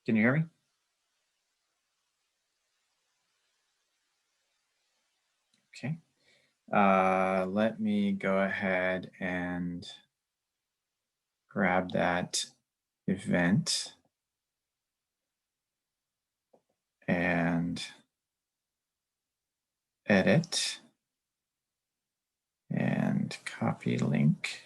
Can you hear me? Okay. Let me go ahead and grab that event and edit and copy link.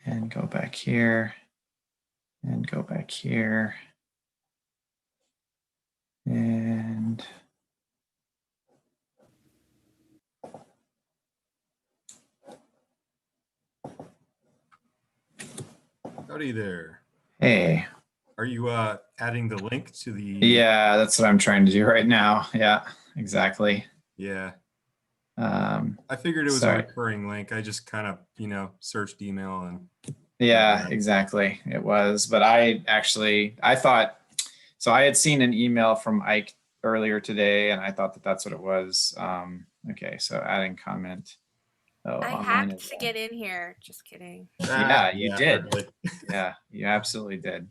And go back here and go back here. And howdy there. Hey. Are you adding the link to the? Yeah, that's what I'm trying to do right now. Yeah, exactly. Yeah. I figured it was a recurring link. I just kind of, searched email and. Yeah, exactly. It was, but I thought, so I had seen an email from Ike earlier today and I thought that that's what it was. Okay, so adding comment. Oh, I hacked to get in here. Just kidding. Yeah, you did. Yeah, you absolutely did.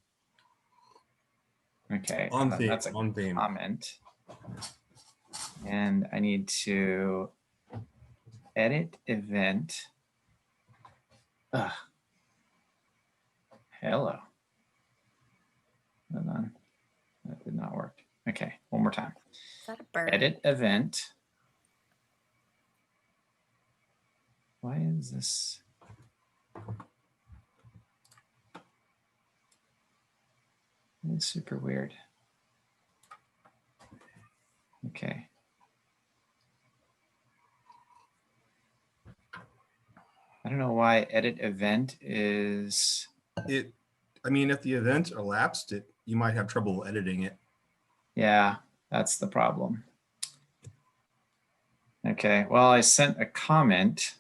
Okay, that's a comment. And I need to edit event. Ugh. Hello. Hold on. That did not work. Okay, one more time. Is that a bird? Edit event. Why is this? It's super weird. Okay. I don't know why edit event is. I mean, if the event elapsed, you might have trouble editing it. Yeah, that's the problem. Okay, well, I sent a comment.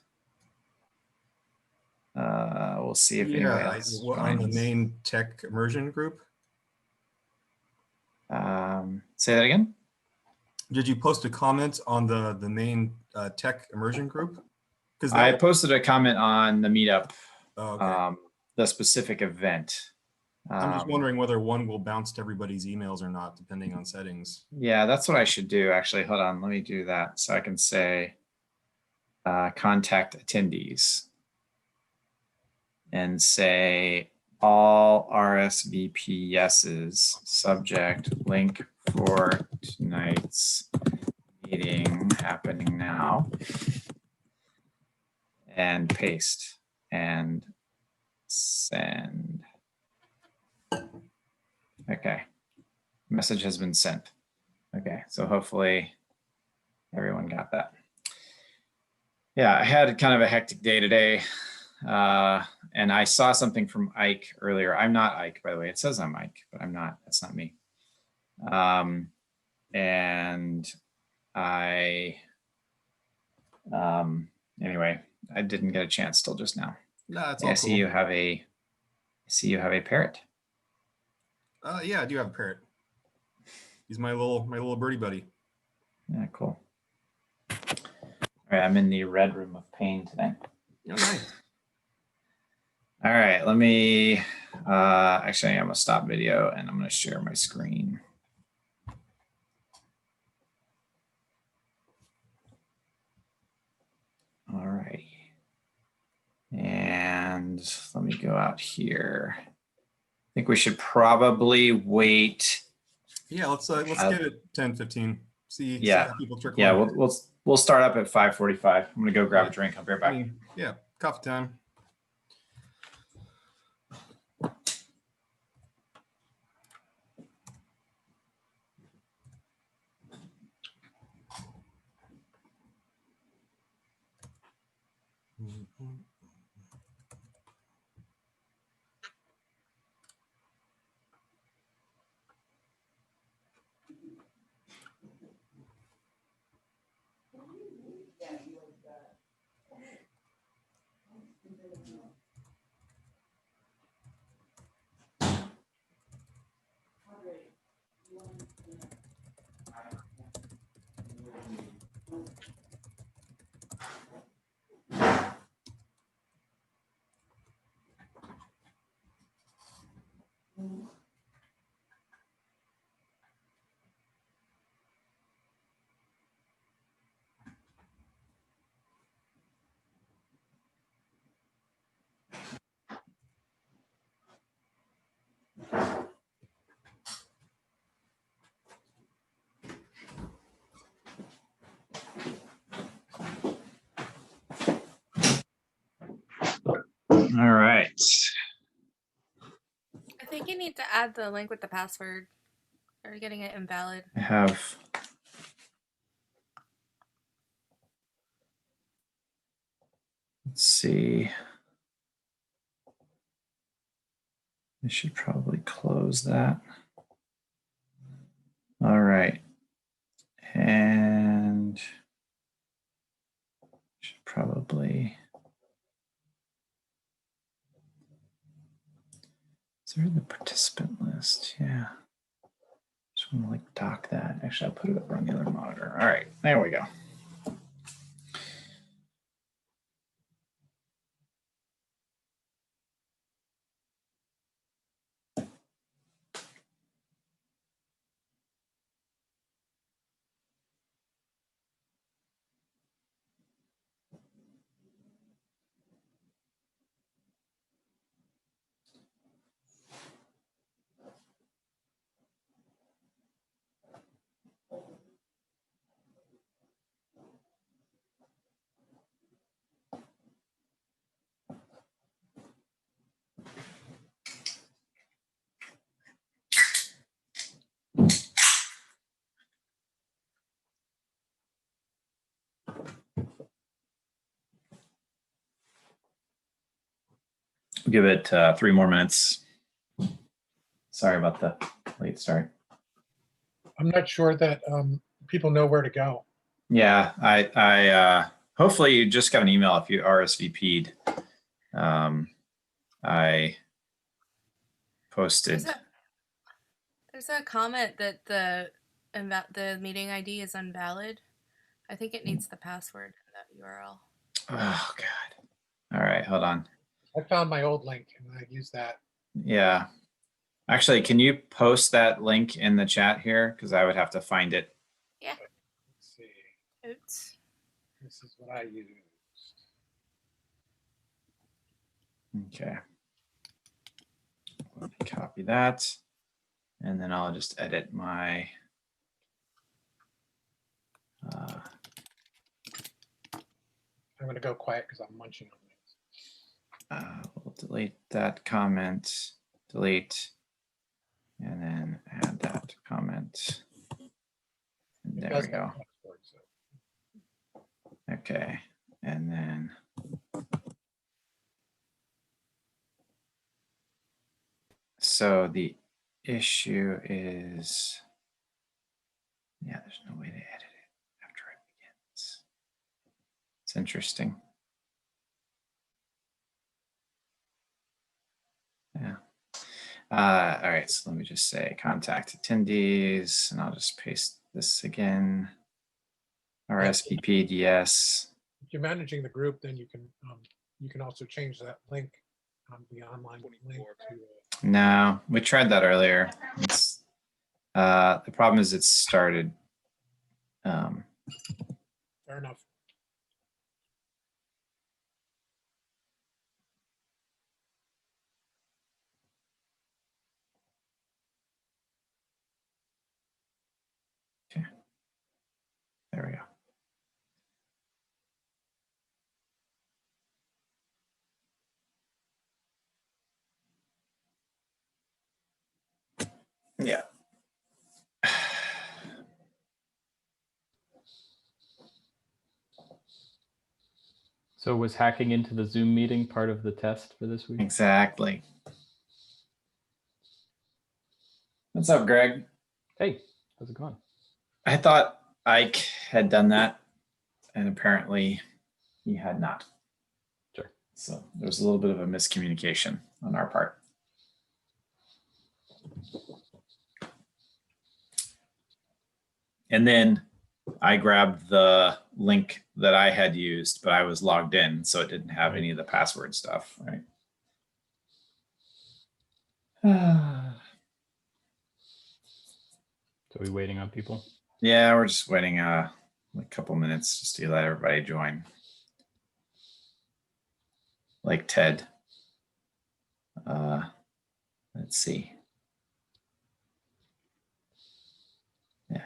We'll see if anybody else on the main tech immersion group. Say that again. Did you post a comment on the main tech immersion group? Because I posted a comment on the meetup. Oh, okay. The specific event. I'm just wondering whether one will bounce to everybody's emails or not, depending on settings. Yeah, that's what I should do. Actually, hold on. Let me do that so I can say contact attendees and say all RSVP yeses, subject link for tonight's meeting happening now, and paste and send. Okay, message has been sent. Okay, so hopefully everyone got that. Yeah, I had kind of a hectic day today. And I saw something from Ike earlier. I'm not Ike, by the way. It says I'm Ike, but I'm not. That's not me. And I, anyway, I didn't get a chance till just now. No, that's all cool. I see you have a parrot. Yeah, I do have a parrot. He's my little birdie buddy. Yeah, cool. All right, I'm in the red room of pain today. Oh, nice. All right, let me, actually, I'm gonna stop video and I'm gonna share my screen. All right. And let me go out here. I think we should probably wait. Yeah, let's get it 10:15. See how people trickle. Yeah, we'll start up at 5:45. I'm gonna go grab a drink. I'll be right back. Yeah, coffee time. All right. I think you need to add the link with the password. Or you're getting it invalid. I have. Let's see. I should probably close that. All right. And should probably. Is there the participant list? Yeah. Just want to like dock that. Actually, I'll put it up on the other monitor. All right, there we go. Give it 3 more minutes. Sorry about the late start. I'm not sure that people know where to go. Yeah, I hopefully you just got an email if you RSVP'd. I posted. There's a comment that the meeting ID is invalid. I think it needs the password in that URL. Oh God. All right, hold on. I found my old link and I used that. Yeah. Actually, can you post that link in the chat here? Because I would have to find it. Yeah. Let's see. Oops. This is what I used. Okay. Let me copy that. And then I'll just edit my I'm going to go quiet because I'm munching on things. we'll delete that comment, delete, and then add that comment. And there we go. Password, so. Okay, and then so the issue is, yeah, there's no way to edit it after it begins. It's interesting. Yeah. All right, so let me just say contact attendees, and I'll just paste this again. RSVP DS. If you're managing the group, then you can also change that link, the online link to. No, we tried that earlier. It's, the problem is it's started. Fair enough. Okay. There we go. Yeah. So was hacking into the Zoom meeting part of the test for this week? Exactly. What's up, Greg? Hey, how's it going? I thought Ike had done that, and apparently he had not. Sure. So there was a little bit of a miscommunication on our part. And then I grabbed the link that I had used, but I was logged in, so it didn't have any of the password stuff, right? So we waiting on people? Yeah, we're just waiting a couple minutes just to let everybody join. Like Ted. Let's see. Yeah.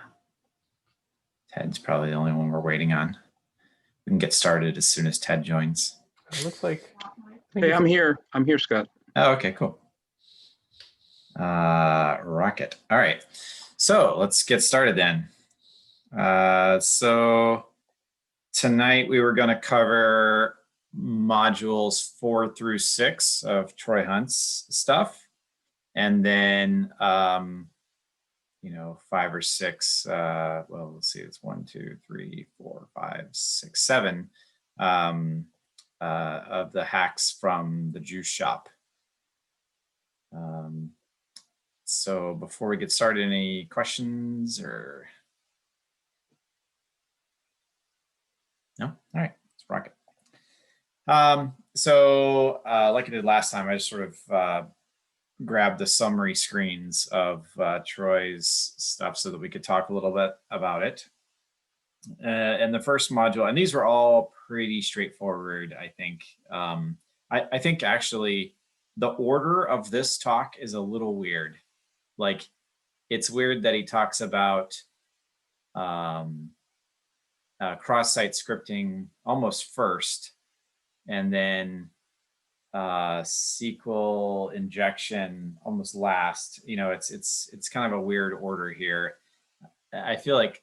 Ted's probably the only one we're waiting on. We can get started as soon as Ted joins. It looks like Hey, I'm here. I'm here, Scott. Oh, okay, cool. Rocket. All right. So let's get started then. So tonight we were going to cover modules 4 through 6 of Troy Hunt's stuff. And then, 5 or 6, well, let's see, it's 1, 2, 3, 4, 5, 6, 7 of the hacks from the juice shop. So before we get started, any questions or? No? All right, let's rock it. So like I did last time, I just sort of grab the summary screens of Troy's stuff so that we could talk a little bit about it. And the first module, and these were all pretty straightforward, I think. I think actually the order of this talk is a little weird. Like, it's weird that he talks about cross-site scripting almost first, and then SQL injection almost last. It's kind of a weird order here. I feel like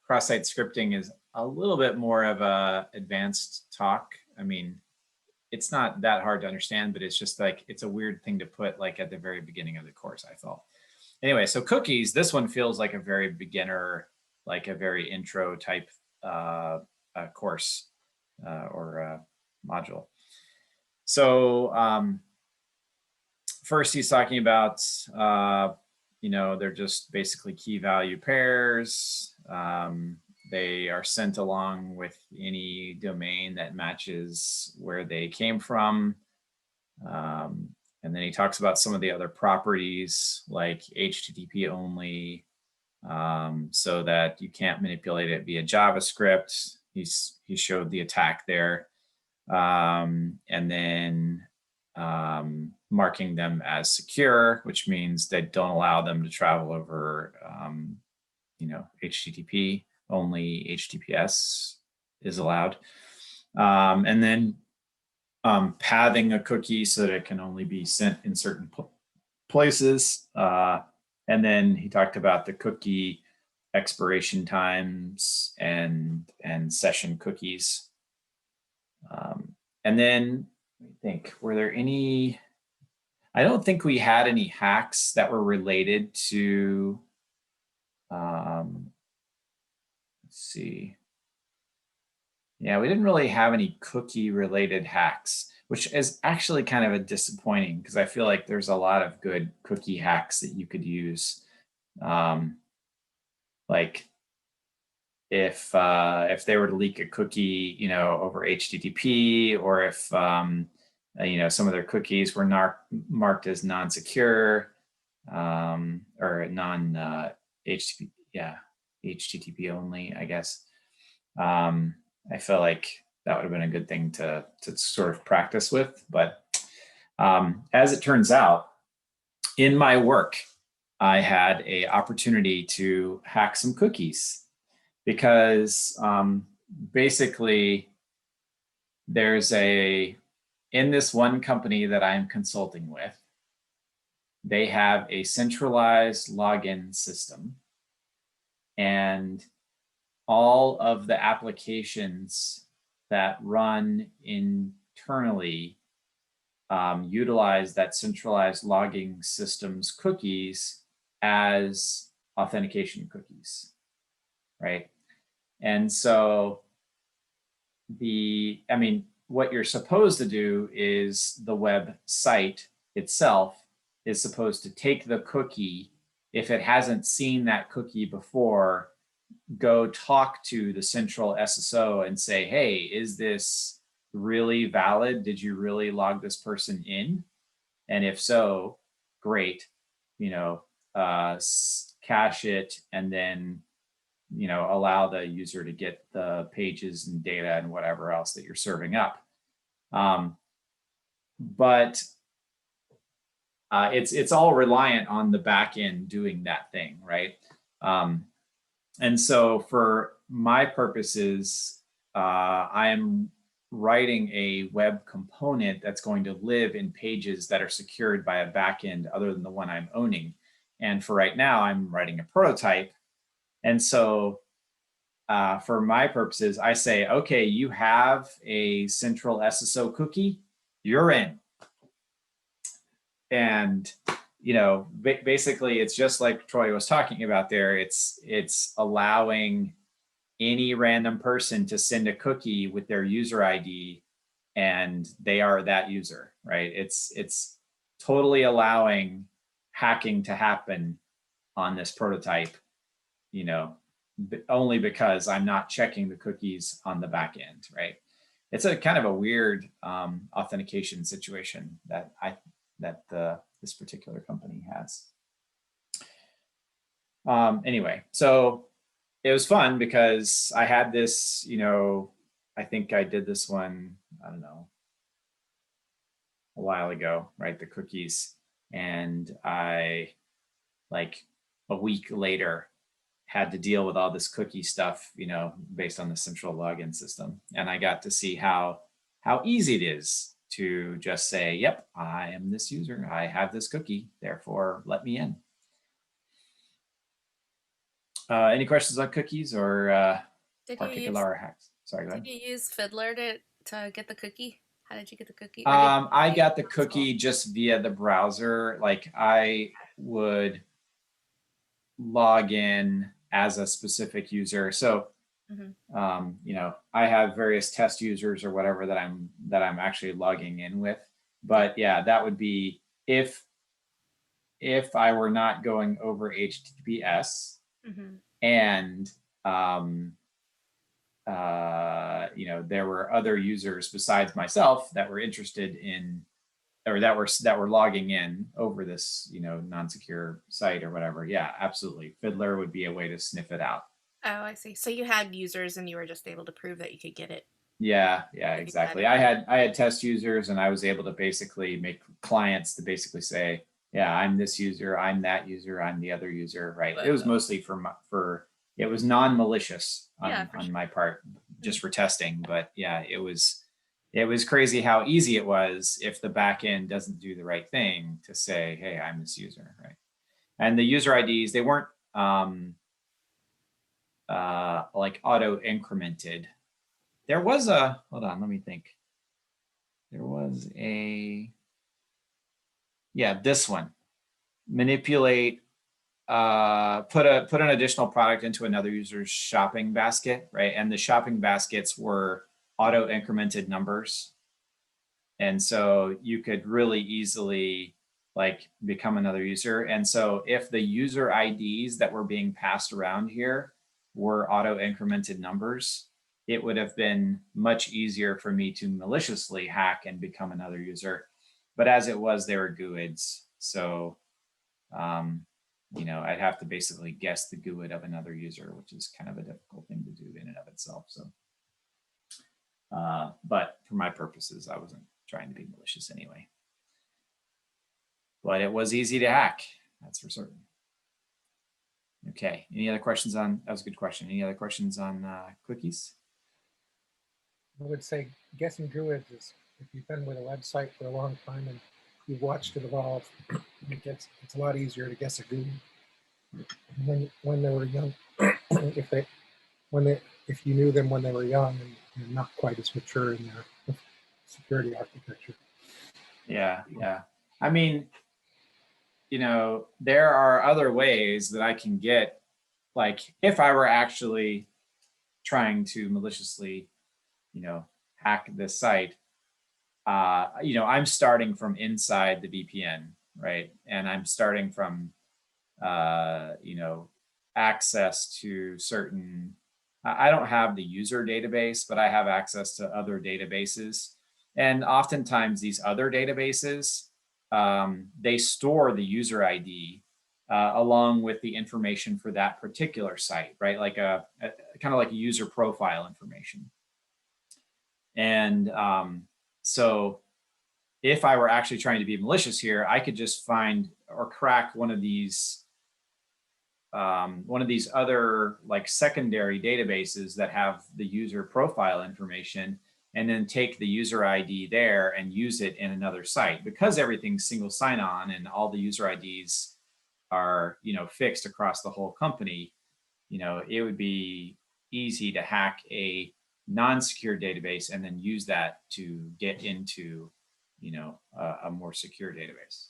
cross-site scripting is a little bit more of a advanced talk. I mean, it's not that hard to understand, but it's just like, it's a weird thing to put like at the very beginning of the course, I felt. Anyway, so cookies, this one feels like a very beginner, like a very intro type course or module. So first he's talking about, they're just basically key value pairs. They are sent along with any domain that matches where they came from. And then he talks about some of the other properties like HTTP only, so that you can't manipulate it via JavaScript. He showed the attack there. And then marking them as secure, which means they don't allow them to travel over, HTTP. Only HTTPS is allowed. And then pathing a cookie so that it can only be sent in certain places. And then he talked about the cookie expiration times and session cookies. And then I think, were there any? I don't think we had any hacks that were related to. Let's see. Yeah, we didn't really have any cookie related hacks, which is actually kind of a disappointing, because I feel like there's a lot of good cookie hacks that you could use. Like if they were to leak a cookie, over HTTP, or if some of their cookies were marked as non-secure, or non-HTTP, HTTP only, I guess. I feel like that would have been a good thing to sort of practice with. But as it turns out, in my work, I had an opportunity to hack some cookies, because basically there's in this one company that I'm consulting with, they have a centralized login system, and all of the applications that run internally utilize that centralized logging system's cookies as authentication cookies, right? And so what you're supposed to do is the website itself is supposed to take the cookie. If it hasn't seen that cookie before, go talk to the central SSO and say, hey, is this really valid? Did you really log this person in? And if so, great, cache it, and then, allow the user to get the pages and data and whatever else that you're serving up. But it's all reliant on the back end doing that thing, right? And so for my purposes, I am writing a web component that's going to live in pages that are secured by a backend other than the one I'm owning. And for right now, I'm writing a prototype. And so for my purposes, I say, okay, you have a central SSO cookie, you're in. And basically, it's just like Troy was talking about there. It's allowing any random person to send a cookie with their user ID, and they are that user, right? It's totally allowing hacking to happen on this prototype, only because I'm not checking the cookies on the back end, right? It's a kind of a weird authentication situation that this particular company has. Anyway, so it was fun because I had this, I think I did this one, I don't know, a while ago, right? The cookies. And I, like a week later, had to deal with all this cookie stuff, based on the central login system. And I got to see how easy it is to just say, yep, I am this user. I have this cookie, therefore let me in. Any questions on cookies or particular hacks? Sorry, go ahead. Did you use Fiddler to get the cookie? How did you get the cookie? I got the cookie just via the browser. Like I would log in as a specific user. So, I have various test users or whatever that I'm actually logging in with. But yeah, that would be if I were not going over HTTPS and there were other users besides myself that were interested in, or that were logging in over this, non-secure site or whatever. Yeah, absolutely. Fiddler would be a way to sniff it out. Oh, I see. So you had users and you were just able to prove that you could get it. Yeah, exactly. I had test users, and I was able to basically make clients to basically say, yeah, I'm this user, I'm that user, I'm the other user, right? It was mostly it was non-malicious on my part, just for testing. But yeah, it was crazy how easy it was if the back end doesn't do the right thing to say, hey, I'm this user, right? And the user IDs, they weren't like auto incremented. There was hold on, let me think. There was this one. Manipulate, put an additional product into another user's shopping basket, right? And the shopping baskets were auto incremented numbers. And so you could really easily become another user. And so if the user IDs that were being passed around here were auto incremented numbers, it would have been much easier for me to maliciously hack and become another user. But as it was, they were GUIDs. So, I'd have to basically guess the GUID of another user, which is kind of a difficult thing to do in and of itself. So, but for my purposes, I wasn't trying to be malicious anyway. But it was easy to hack, that's for certain. Okay, any other questions on, that was a good question. Any other questions on cookies? I would say guessing GUIDs is, if you've been with a website for a long time and you've watched it evolve, it's a lot easier to guess a GUID. When they were young, if you knew them when they were young and not quite as mature in their security architecture. Yeah. I mean, there are other ways that I can get, if I were actually trying to maliciously, hack this site, I'm starting from inside the VPN, right? And I'm starting from, access to certain, I don't have the user database, but I have access to other databases. And oftentimes these other databases, they store the user ID along with the information for that particular site, right? Like a kind of like a user profile information. And so if I were actually trying to be malicious here, I could just find or crack one of these other secondary databases that have the user profile information and then take the user ID there and use it in another site. Because everything's single sign-on and all the user IDs are, fixed across the whole company, it would be easy to hack a non-secure database and then use that to get into, a more secure database.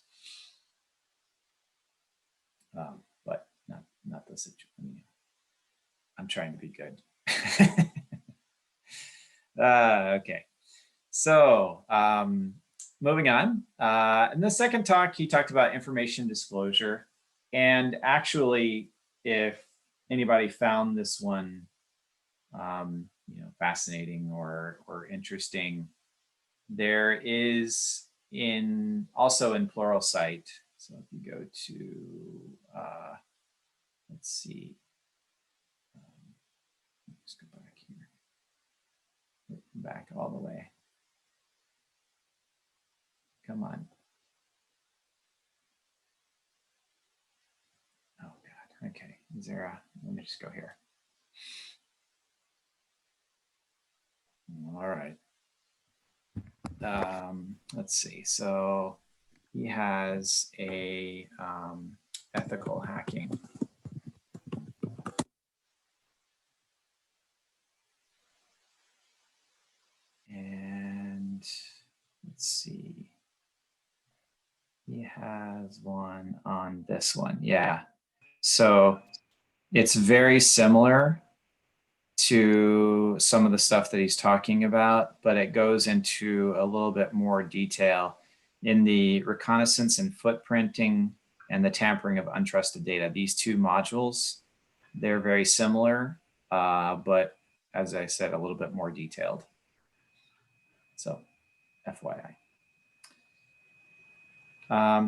But not the situation. I'm trying to be good. Okay, so moving on. In the second talk, he talked about information disclosure. And actually, if anybody found this one fascinating or interesting, there is also in Pluralsight. So if you go to, let's see, let's go back here, back all the way. Come on. Oh God, okay, is there let me just go here. All right. Let's see. So he has a ethical hacking. And let's see. He has one on this one. Yeah. So it's very similar to some of the stuff that he's talking about, but it goes into a little bit more detail in the reconnaissance and footprinting and the tampering of untrusted data. These two modules, they're very similar, but as I said, a little bit more detailed. So FYI.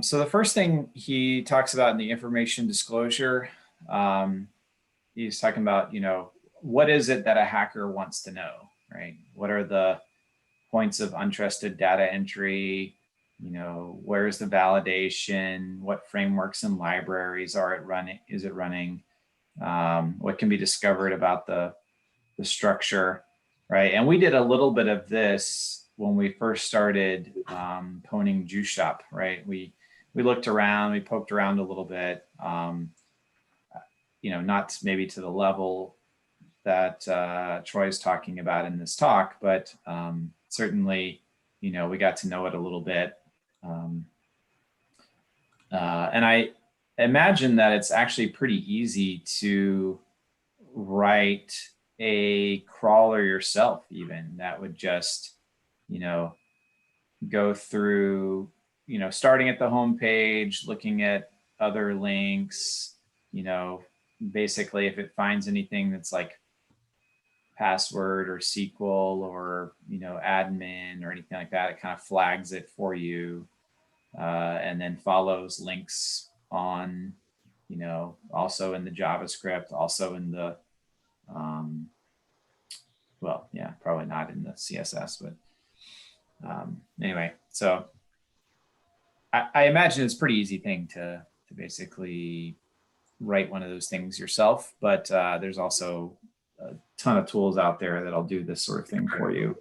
So the first thing he talks about in the information disclosure, he's talking about, what is it that a hacker wants to know, right? What are the points of untrusted data entry? Where's the validation? What frameworks and libraries is it running? What can be discovered about the structure, right? And we did a little bit of this when we first started pwning Juice Shop, right? We looked around, we poked around a little bit, not maybe to the level that Troy is talking about in this talk, but certainly, we got to know it a little bit. And I imagine that it's actually pretty easy to write a crawler yourself, even that would just, go through, starting at the home page, looking at other links, basically if it finds anything that's like password or SQL or admin or anything like that, it kind of flags it for you, and then follows links on, also in the JavaScript, also in the well, yeah, probably not in the CSS, but anyway, so I imagine it's a pretty easy thing to basically write one of those things yourself, but there's also a ton of tools out there that'll do this sort of thing for you.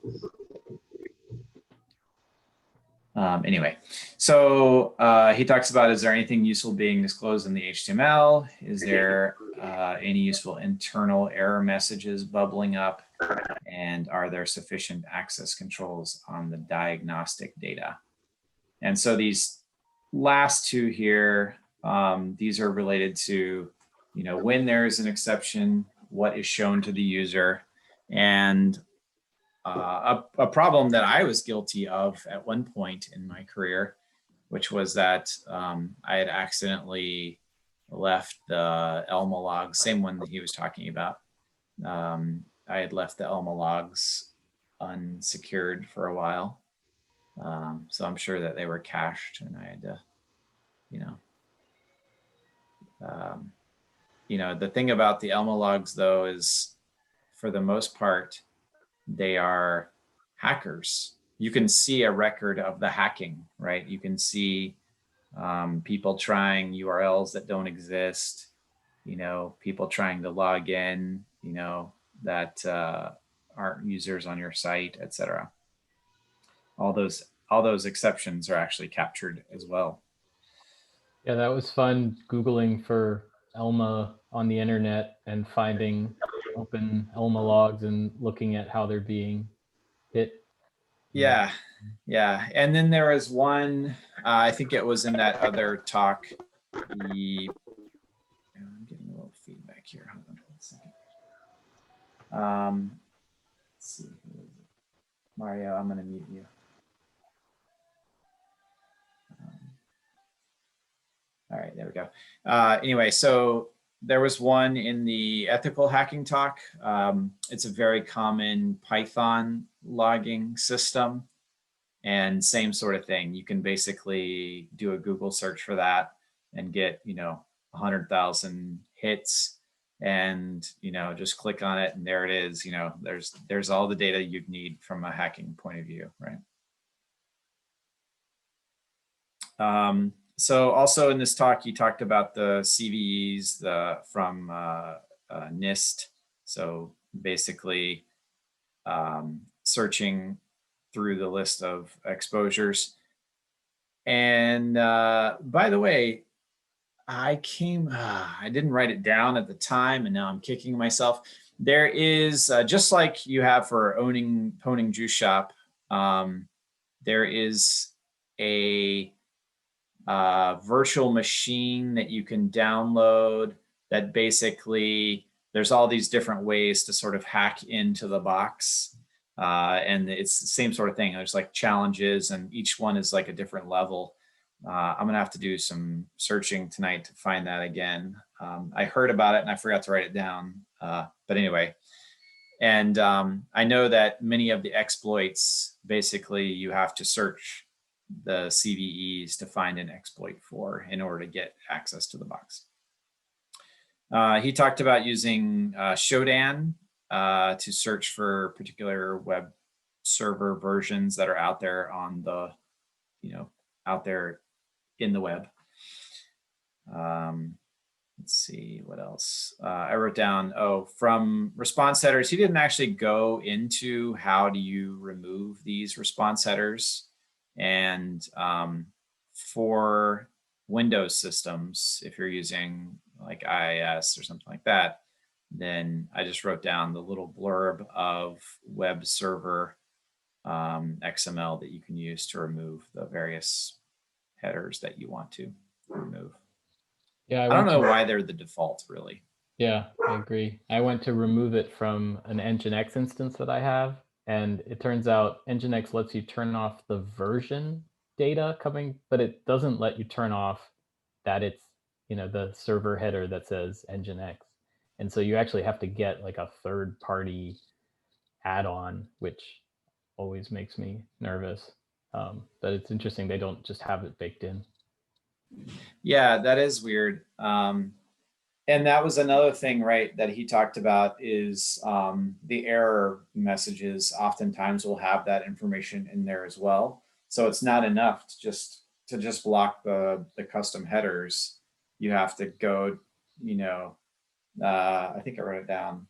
Anyway, so he talks about, is there anything useful being disclosed in the HTML? Is there any useful internal error messages bubbling up? And are there sufficient access controls on the diagnostic data? And so these last two here, these are related to, when there is an exception, what is shown to the user. And a problem that I was guilty of at one point in my career, which was that I had accidentally left the Elma logs, same one that he was talking about. I had left the Elma logs unsecured for a while. So I'm sure that they were cached and I had to, the thing about the Elma logs though is, for the most part, they are hackers. You can see a record of the hacking, right? You can see people trying URLs that don't exist, people trying to log in, that aren't users on your site, etc. All those exceptions are actually captured as well. Yeah, that was fun Googling for Elma on the internet and finding open Elma logs and looking at how they're being hit. Yeah, yeah. And then there was one, I think it was in that other talk. I'm getting a little feedback here. Hold on one second. Let's see. Mario, I'm going to mute you. All right, there we go. Anyway, so there was one in the ethical hacking talk. It's a very common Python logging system, and same sort of thing. You can basically do a Google search for that and get, 100,000 hits, and just click on it, and there it is. There's all the data you'd need from a hacking point of view, right? So also in this talk, you talked about the CVEs from NIST. So basically searching through the list of exposures. And by the way, I didn't write it down at the time, and now I'm kicking myself. There is, just like you have for owning Juice Shop, there is a virtual machine that you can download that basically there's all these different ways to sort of hack into the box. And it's the same sort of thing. There's like challenges, and each one is like a different level. I'm gonna have to do some searching tonight to find that again. I heard about it and I forgot to write it down. But anyway, and I know that many of the exploits, basically you have to search the CVEs to find an exploit for in order to get access to the box. He talked about using Shodan to search for particular web server versions that are out there on the, out there in the web. Let's see what else. I wrote down, from response headers. He didn't actually go into how do you remove these response headers. And for Windows systems, if you're using like IIS or something like that, then I just wrote down the little blurb of web server XML that you can use to remove the various headers that you want to remove. Yeah, I don't know why they're the default, really. Yeah, I agree. I went to remove it from an Nginx instance that I have, and it turns out Nginx lets you turn off the version data coming, but it doesn't let you turn off that it's, the server header that says Nginx. And so you actually have to get like a third-party add-on, which always makes me nervous. But it's interesting they don't just have it baked in. Yeah, that is weird. And that was another thing, right, that he talked about is the error messages oftentimes will have that information in there as well. So it's not enough to just block the custom headers. You have to go, I think I wrote it down.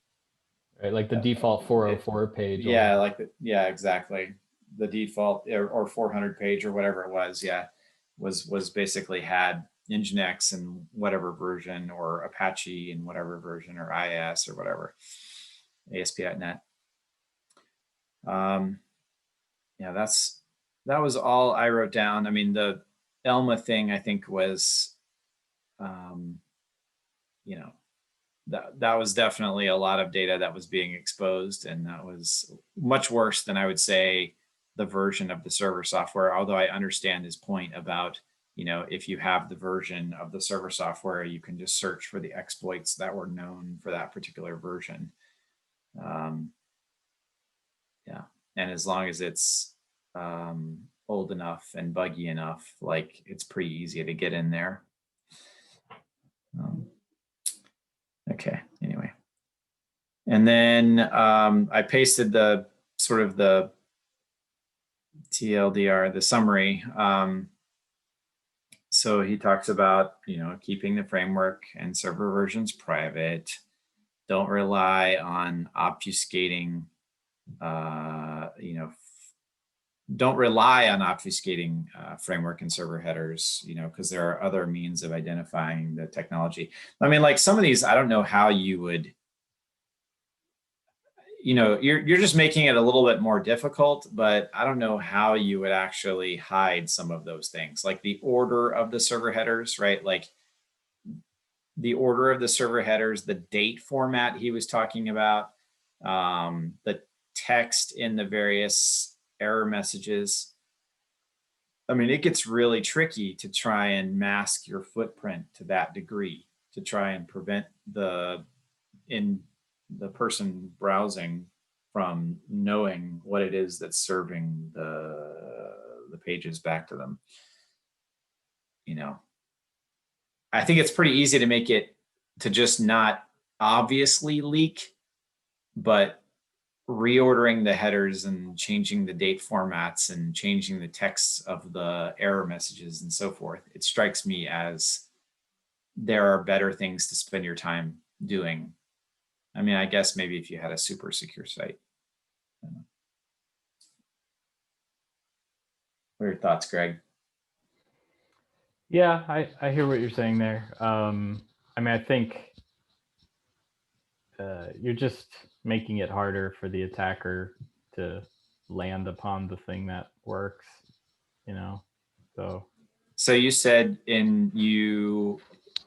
Right, like the default 404 page. Yeah, yeah, exactly. The default or 400 page or whatever it was. Yeah, was basically had Nginx in whatever version, or Apache in whatever version, or IIS or whatever, ASP.NET. Yeah, that was all I wrote down. I mean, the Elma thing, I think, was, that was definitely a lot of data that was being exposed, and that was much worse than I would say the version of the server software. Although I understand his point about, if you have the version of the server software, you can just search for the exploits that were known for that particular version. Yeah, and as long as it's old enough and buggy enough, like it's pretty easy to get in there. Okay, anyway. And then I pasted the sort of the TLDR, the summary. So he talks about, keeping the framework and server versions private. Don't rely on obfuscating you know, don't rely on obfuscating framework and server headers, you know, because there are other means of identifying the technology. I mean, like some of these, I don't know how you would, you know, you're just making it a little bit more difficult, but I don't know how you would actually hide some of those things, like the order of the server headers, right? Like the order of the server headers, the date format he was talking about, the text in the various error messages. I mean, it gets really tricky to try and mask your footprint to that degree, to try and prevent the person browsing from knowing what it is that's serving the pages back to them. You know, I think it's pretty easy to make it to just not obviously leak, but reordering the headers and changing the date formats and changing the texts of the error messages and so forth, it strikes me as there are better things to spend your time doing. I mean, I guess maybe if you had a super secure site. What are your thoughts, Greg? Yeah, I hear what you're saying there. I mean, I think you're just making it harder for the attacker to land upon the thing that works, you know. So you said you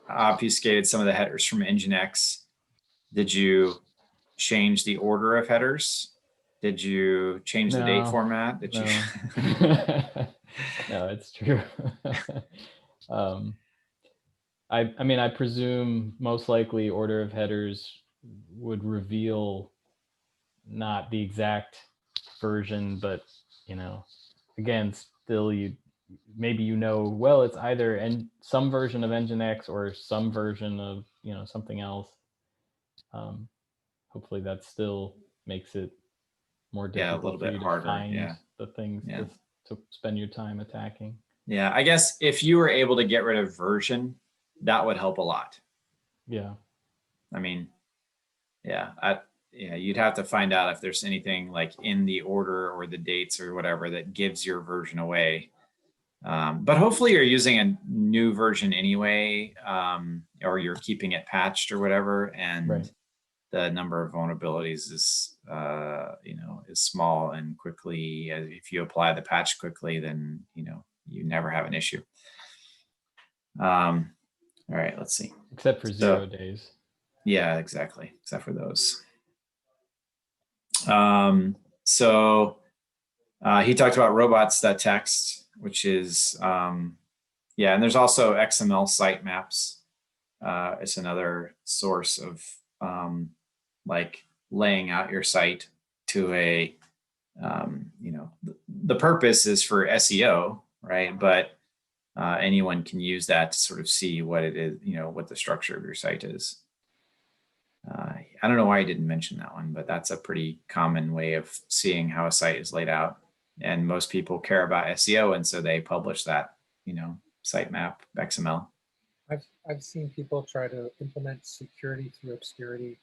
obfuscated some of the headers from Nginx. Did you change the order of headers? Did you change the date format? Did you? No, it's true. I mean, I presume most likely order of headers would reveal not the exact version, but, you know, again, still maybe, you know, well, it's either some version of Nginx or some version of, you know, something else. Hopefully that still makes it more difficult a little bit for you harder, to find the things to spend your time attacking. Yeah, I guess if you were able to get rid of version, that would help a lot. Yeah. I mean, you'd have to find out if there's anything like in the order or the dates or whatever that gives your version away. But hopefully you're using a new version anyway, or you're keeping it patched or whatever, and the number of vulnerabilities is, is small, and quickly, if you apply the patch quickly, then, you know, you never have an issue. All right, let's see. Except for 0 days. Yeah, exactly. Except for those. He talked about robots.txt, which is, and there's also XML sitemaps. It's another source of like laying out your site to a, the purpose is for SEO, right? But anyone can use that to sort of see what it is, you know, what the structure of your site is. I don't know why I didn't mention that one, but that's a pretty common way of seeing how a site is laid out. And most people care about SEO, and so they publish that, you know, sitemap XML. I've seen people try to implement security through obscurity,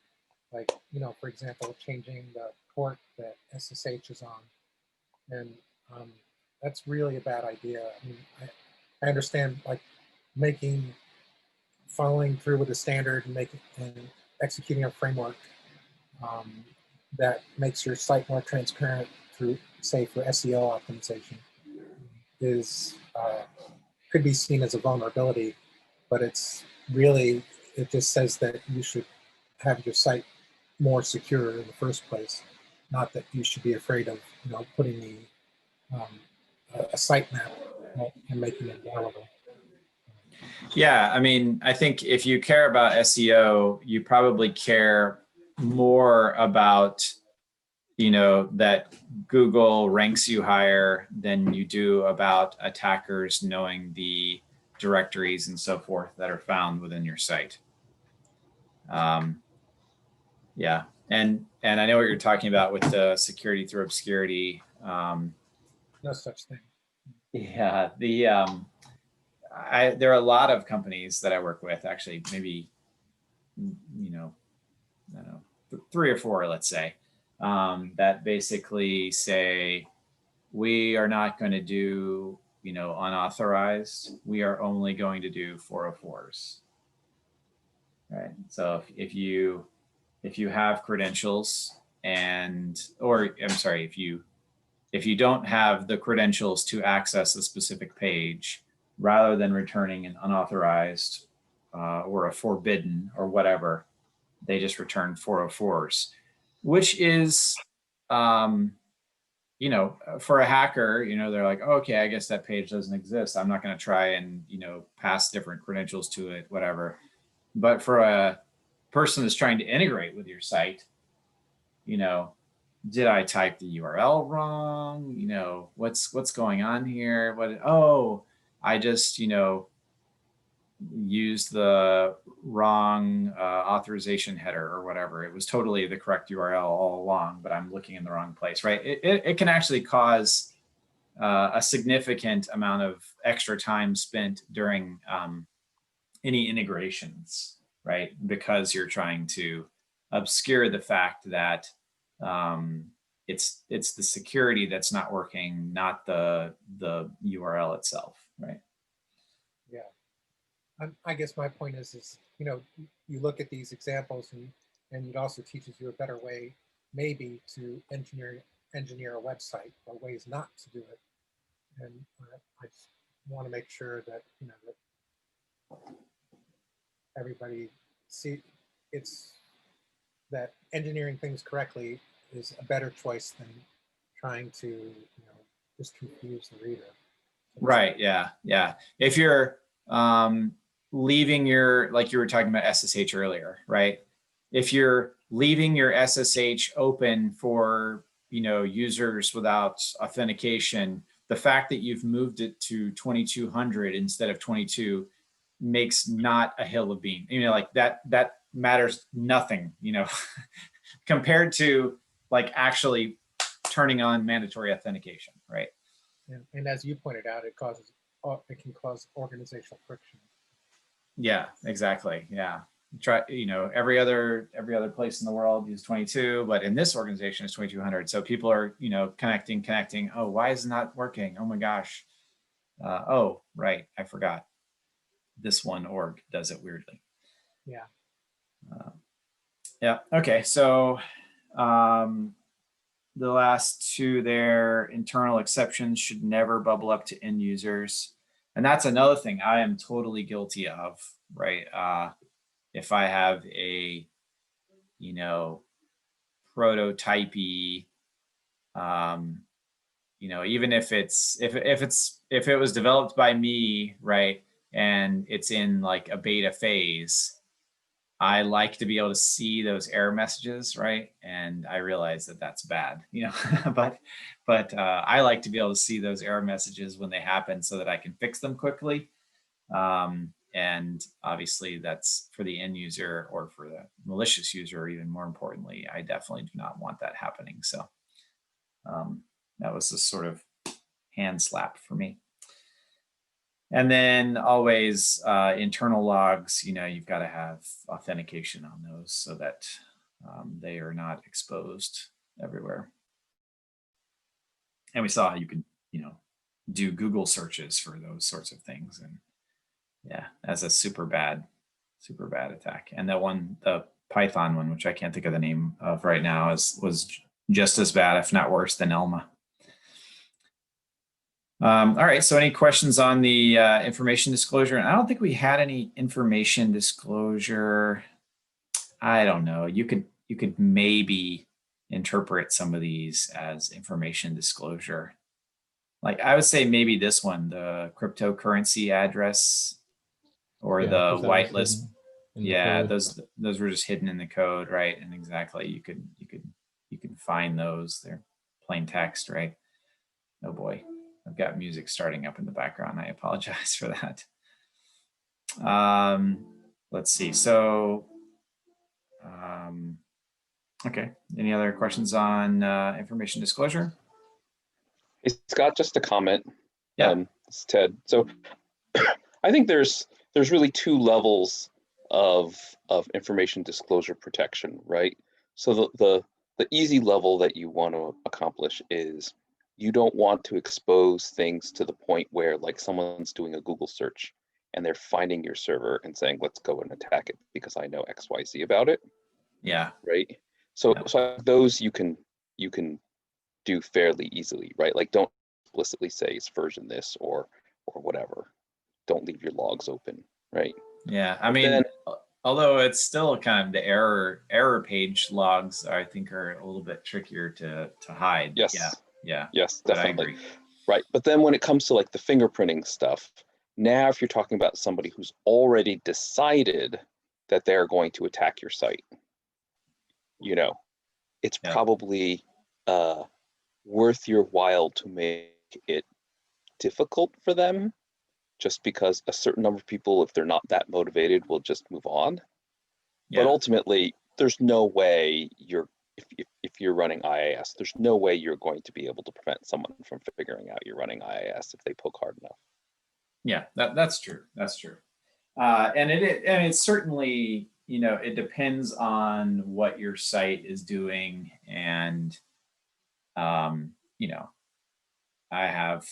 like, you know, for example, changing the port that SSH is on, and that's really a bad idea. I mean, I understand, like, following through with a standard and executing a framework that makes your site more transparent through, say, for SEO optimization is could be seen as a vulnerability, but it just says that you should have your site more secure in the first place, not that you should be afraid of, you know, putting a sitemap and making it available. Yeah, I mean, I think if you care about SEO, you probably care more about, you know, that Google ranks you higher than you do about attackers knowing the directories and so forth that are found within your site. Yeah, and I know what you're talking about with the security through obscurity. No such thing. Yeah, there are a lot of companies that I work with, actually, maybe, you know, I don't know, 3 or 4, let's say, that basically say, we are not going to do, unauthorized. We are only going to do 404s. Right. So if you have credentials or I'm sorry, if you don't have the credentials to access a specific page, rather than returning an unauthorized or a forbidden or whatever, they just return 404s, which is, for a hacker, they're like, okay, I guess that page doesn't exist. I'm not going to try and, pass different credentials to it, whatever. But for a person that's trying to integrate with your site, did I type the URL wrong? What's going on here? I just, used the wrong authorization header or whatever. It was totally the correct URL all along, but I'm looking in the wrong place, right? It can actually cause a significant amount of extra time spent during any integrations, right? Because you're trying to obscure the fact that it's the security that's not working, not the URL itself, right? Yeah. I guess my point is, you look at these examples and it also teaches you a better way, maybe, to engineer a website or ways not to do it. And I just want to make sure that, that everybody that engineering things correctly is a better choice than trying to, just confuse the reader. Right. Yeah. Yeah. If you're leaving like you were talking about SSH earlier, right? If you're leaving your SSH open for, users without authentication, the fact that you've moved it to 2200 instead of 22 makes not a hill of beans. Like that matters nothing, compared to like actually turning on mandatory authentication, right? And as you pointed out, it can cause organizational friction. Yeah, exactly. Yeah. Try, every other place in the world uses 22, but in this organization it's 2200. So people are, connecting. Oh, why is it not working? Oh my gosh. Oh, right. I forgot. This one org does it weirdly. Yeah. Yeah. Okay. So the last two there, internal exceptions should never bubble up to end users. And that's another thing I am totally guilty of, right? If I have a, prototypey, even if it was developed by me, right, and it's in like a beta phase, I like to be able to see those error messages, right? And I realize that that's bad, but I like to be able to see those error messages when they happen so that I can fix them quickly. And obviously that's for the end user or for the malicious user, even more importantly, I definitely do not want that happening. So that was a sort of hand slap for me. And then always internal logs, you've got to have authentication on those so that they are not exposed everywhere. And we saw how you can, do Google searches for those sorts of things. And yeah, as a super bad attack. And that one, the Python one, which I can't think of the name of right now, was just as bad, if not worse, than Elma. All right, so any questions on the information disclosure? And I don't think we had any information disclosure. I don't know. You could maybe interpret some of these as information disclosure. Like I would say maybe this one, the cryptocurrency address or the whitelist. Yeah, those were just hidden in the code, right? And exactly, you could find those. They're plain text, right? Oh boy. I've got music starting up in the background. I apologize for that. Let's see. So, okay. Any other questions on information disclosure? Hey, Scott, just a comment. Yeah. It's Ted. So I think there's really two levels of information disclosure protection, right? So the the easy level that you want to accomplish is you don't want to expose things to the point where like someone's doing a Google search and they're finding your server and saying, let's go and attack it because I know XYZ about it. Yeah. Right. So, Yep. so those you can do fairly easily, right? Like don't explicitly say it's version this or whatever. Don't leave your logs open, right? Yeah. I mean, although it's still kind of the error page logs, I think are a little bit trickier to hide. Yes. Yeah. Yeah. Yes, But I definitely. agree. Right. But then when it comes to like the fingerprinting stuff, now if you're talking about somebody who's already decided that they're going to attack your site, you know, it's Yeah. probably worth your while to make it difficult for them, just because a certain number of people, if they're not that motivated, will just move on. Yeah. But ultimately, there's no way if you're running IIS, there's no way you're going to be able to prevent someone from figuring out you're running IIS if they poke hard enough. Yeah, that's true. That's true. And it's certainly, you know, it depends on what your site is doing. And, you know, I have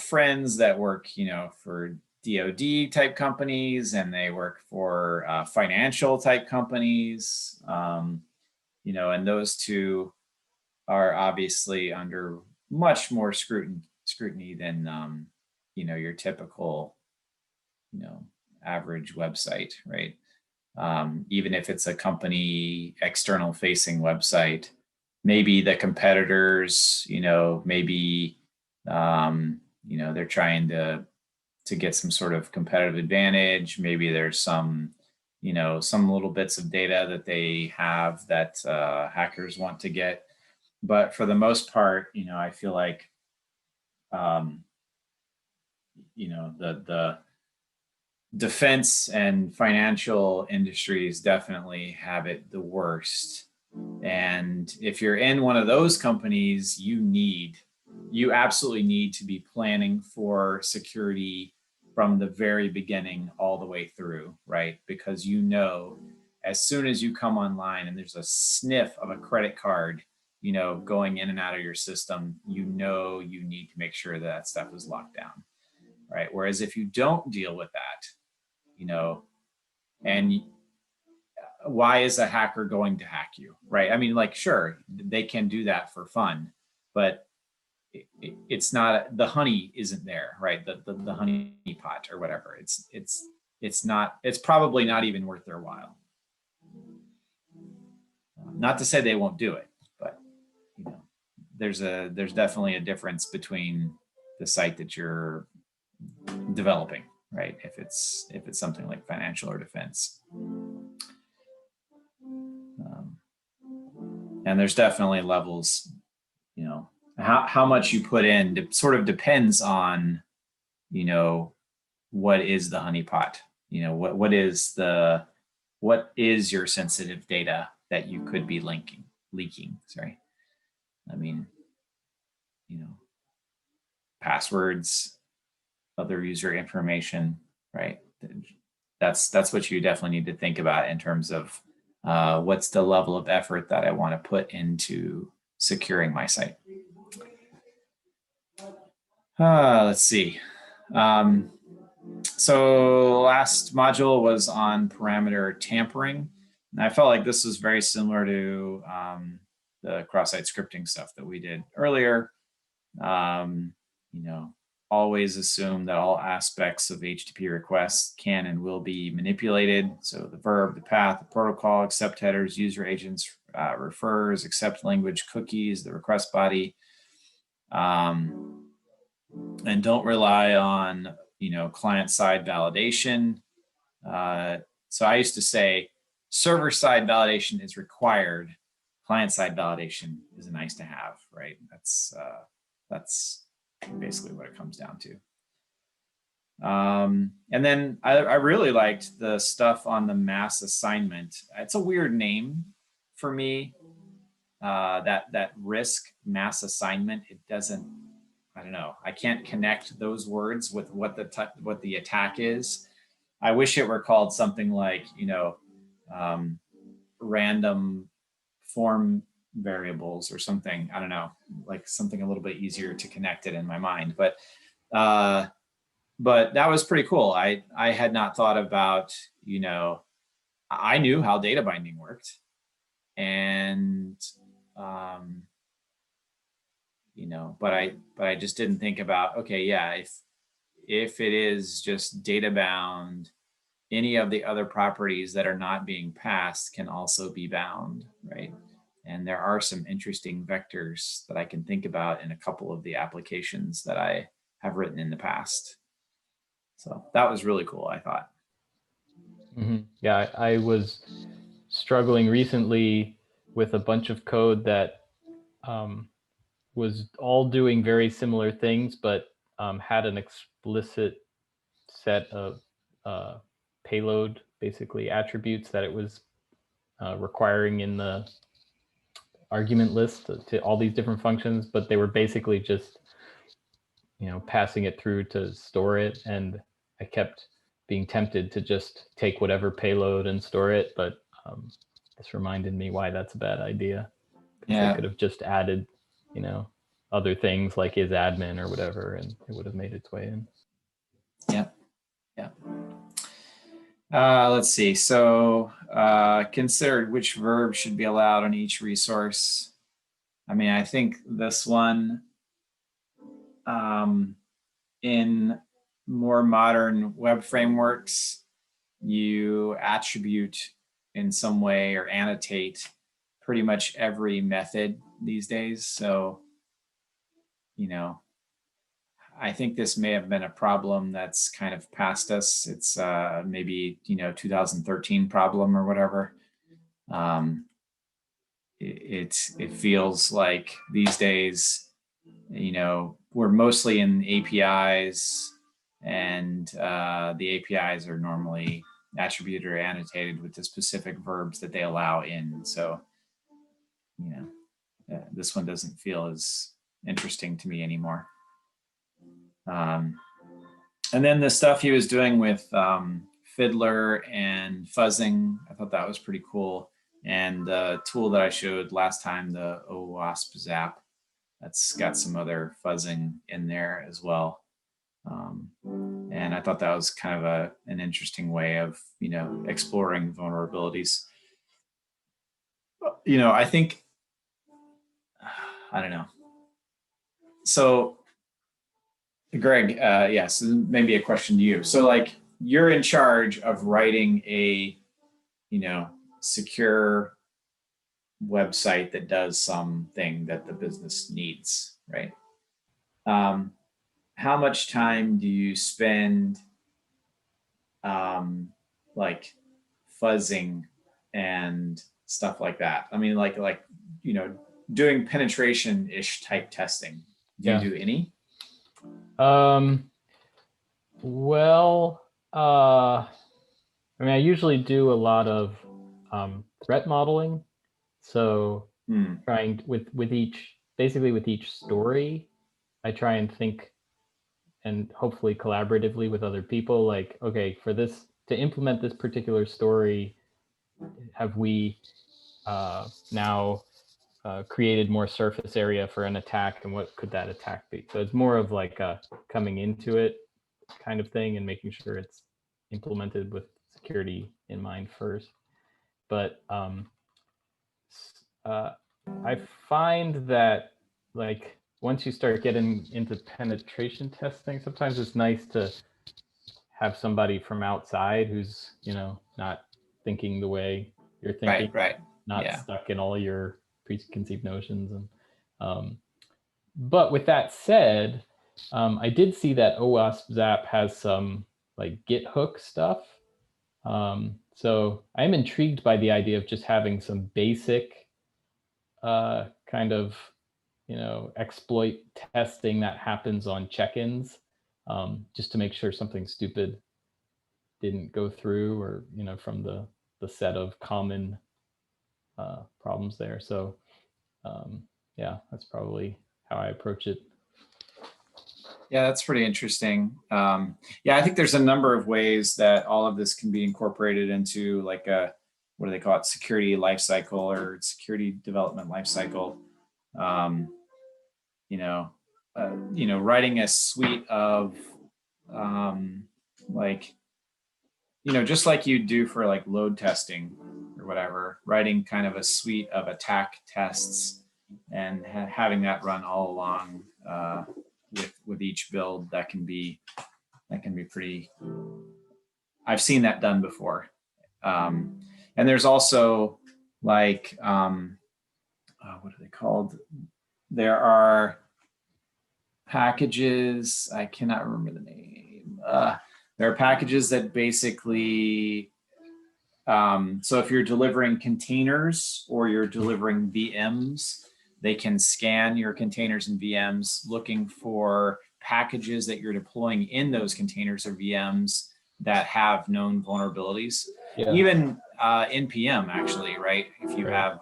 friends that work, you know, for DoD type companies, and they work for financial type companies, you know, and those two are obviously under much more scrutiny than, you know, your typical, you know, average website, right? Even if it's a company external facing website, maybe the competitors, you know, maybe, you know, they're trying to get some sort of competitive advantage. Maybe there's some, you know, some little bits of data that they have that hackers want to get. But for the most part, you know, I feel like, you know, the defense and financial industries definitely have it the worst. And if you're in one of those companies, you absolutely need to be planning for security from the very beginning all the way through, right? Because you know, as soon as you come online and there's a sniff of a credit card, you know, going in and out of your system, you know, you need to make sure that stuff is locked down, right? Whereas if you don't deal with that, you know, and why is a hacker going to hack you, right? I mean, like, sure, they can do that for fun, but it's not, the honey isn't there, right? The honey pot or whatever. It's not, it's probably not even worth their while. Not to say they won't do it, but you know, there's definitely a difference between the site that you're developing, right? If it's something like financial or defense. And there's definitely levels, you know, how much you put in sort of depends on, you know, what is the honeypot, you know, what is your sensitive data that you could be leaking, sorry. I mean, you know, passwords, other user information, right? That's what you definitely need to think about in terms of what's the level of effort that I want to put into securing my site. Let's see. So last module was on parameter tampering. And I felt like this was very similar to the cross-site scripting stuff that we did earlier. You know, always assume that all aspects of HTTP requests can and will be manipulated. So the verb, the path, the protocol, accept headers, user agents, refers, accept language, cookies, the request body. And don't rely on, you know, client-side validation. So I used to say server-side validation is required. Client-side validation is a nice to have, right? That's basically what it comes down to. And then I really liked the stuff on the mass assignment. It's a weird name for me. That risk mass assignment. It doesn't. I don't know. I can't connect those words with what the attack is. I wish it were called something like, you know, random form variables or something. I don't know, like something a little bit easier to connect it in my mind. But that was pretty cool. I had not thought about, you know, I knew how data binding worked, and you know, but I just didn't think about, okay, yeah, if it is just data bound, any of the other properties that are not being passed can also be bound, right? And there are some interesting vectors that I can think about in a couple of the applications that I have written in the past. So that was really cool, I thought. Yeah, I was struggling recently with a bunch of code that was all doing very similar things, but had an explicit set of payload, basically attributes that it was requiring in the argument list to all these different functions, but they were basically just, you know, passing it through to store it. And I kept being tempted to just take whatever payload and store it, but this reminded me why that's a bad idea. Yeah. They could have just added, you know, other things like is admin or whatever, and it would have made its way in. Yeah. Yeah. Let's see. So consider which verb should be allowed on each resource. I mean, I think this one in more modern web frameworks, you attribute in some way or annotate pretty much every method these days. So, you know, I think this may have been a problem that's kind of past us. It's maybe, you know, 2013 problem or whatever. It feels like these days, you know, we're mostly in APIs, and the APIs are normally attributed or annotated with the specific verbs that they allow in. So, you know, this one doesn't feel as interesting to me anymore. And then the stuff he was doing with Fiddler and fuzzing, I thought that was pretty cool. And the tool that I showed last time, the OWASP Zap, that's got some other fuzzing in there as well. And I thought that was kind of an interesting way of, you know, exploring vulnerabilities. You know, I think, I don't know. So Greg, yes, maybe a question to you. So like you're in charge of writing a, you know, secure website that does something that the business needs, right? How much time do you spend like fuzzing and stuff like that? I mean, like, you know, doing penetration-ish type testing. Do you do any? Well, I mean, I usually do a lot of threat modeling. So trying with each, basically with each story, I try and think, and hopefully collaboratively with other people, like, okay, for this, to implement this particular story, have we now created more surface area for an attack, and what could that attack be? So it's more of like a coming into it kind of thing and making sure it's implemented with security in mind first. But I find that like once you start getting into penetration testing, sometimes it's nice to have somebody from outside who's, you know, not thinking the way you're thinking, right. Not stuck in all your preconceived notions. And but with that said, I did see that OWASP Zap has some like Git hook stuff. So I'm intrigued by the idea of just having some basic kind of, you know, exploit testing that happens on check-ins, just to make sure something stupid didn't go through, or, you know, from the set of common problems there. So yeah, that's probably how I approach it. Yeah, that's pretty interesting. Yeah, I think there's a number of ways that all of this can be incorporated into like a what do they call it? Security lifecycle or security development lifecycle. Writing a suite of just like you do for like load testing or whatever, writing kind of a suite of attack tests and having that run all along with each build, that can be pretty. I've seen that done before, and there's also like what are they called? There are packages. I cannot remember the name. There are packages that basically. So if you're delivering containers or you're delivering VMs, they can scan your containers and VMs looking for packages that you're deploying in those containers or VMs that have known vulnerabilities. Yeah. Even NPM actually, right? If you have,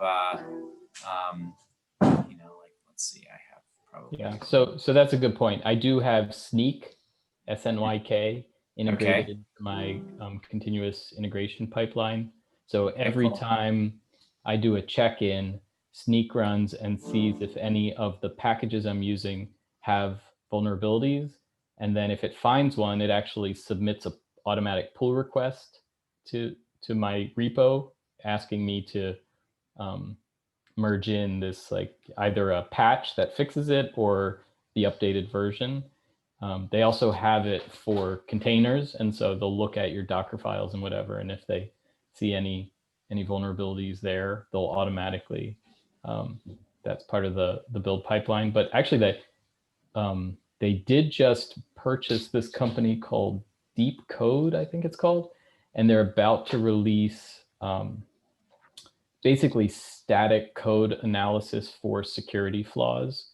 let's see, I have probably. Yeah, so that's a good point. I do have Sneak, SNYK, integrated into my continuous integration pipeline. So every time I do a check-in, Sneak runs and sees if any of the packages I'm using have vulnerabilities. And then if it finds one, it actually submits an automatic pull request to my repo, asking me to merge in this, like either a patch that fixes it or the updated version. They also have it for containers, and so they'll look at your Docker files and whatever, and if they see any vulnerabilities there, they'll automatically, that's part of the build pipeline. But actually they did just purchase this company called Deep Code, I think it's called, and they're about to release basically static code analysis for security flaws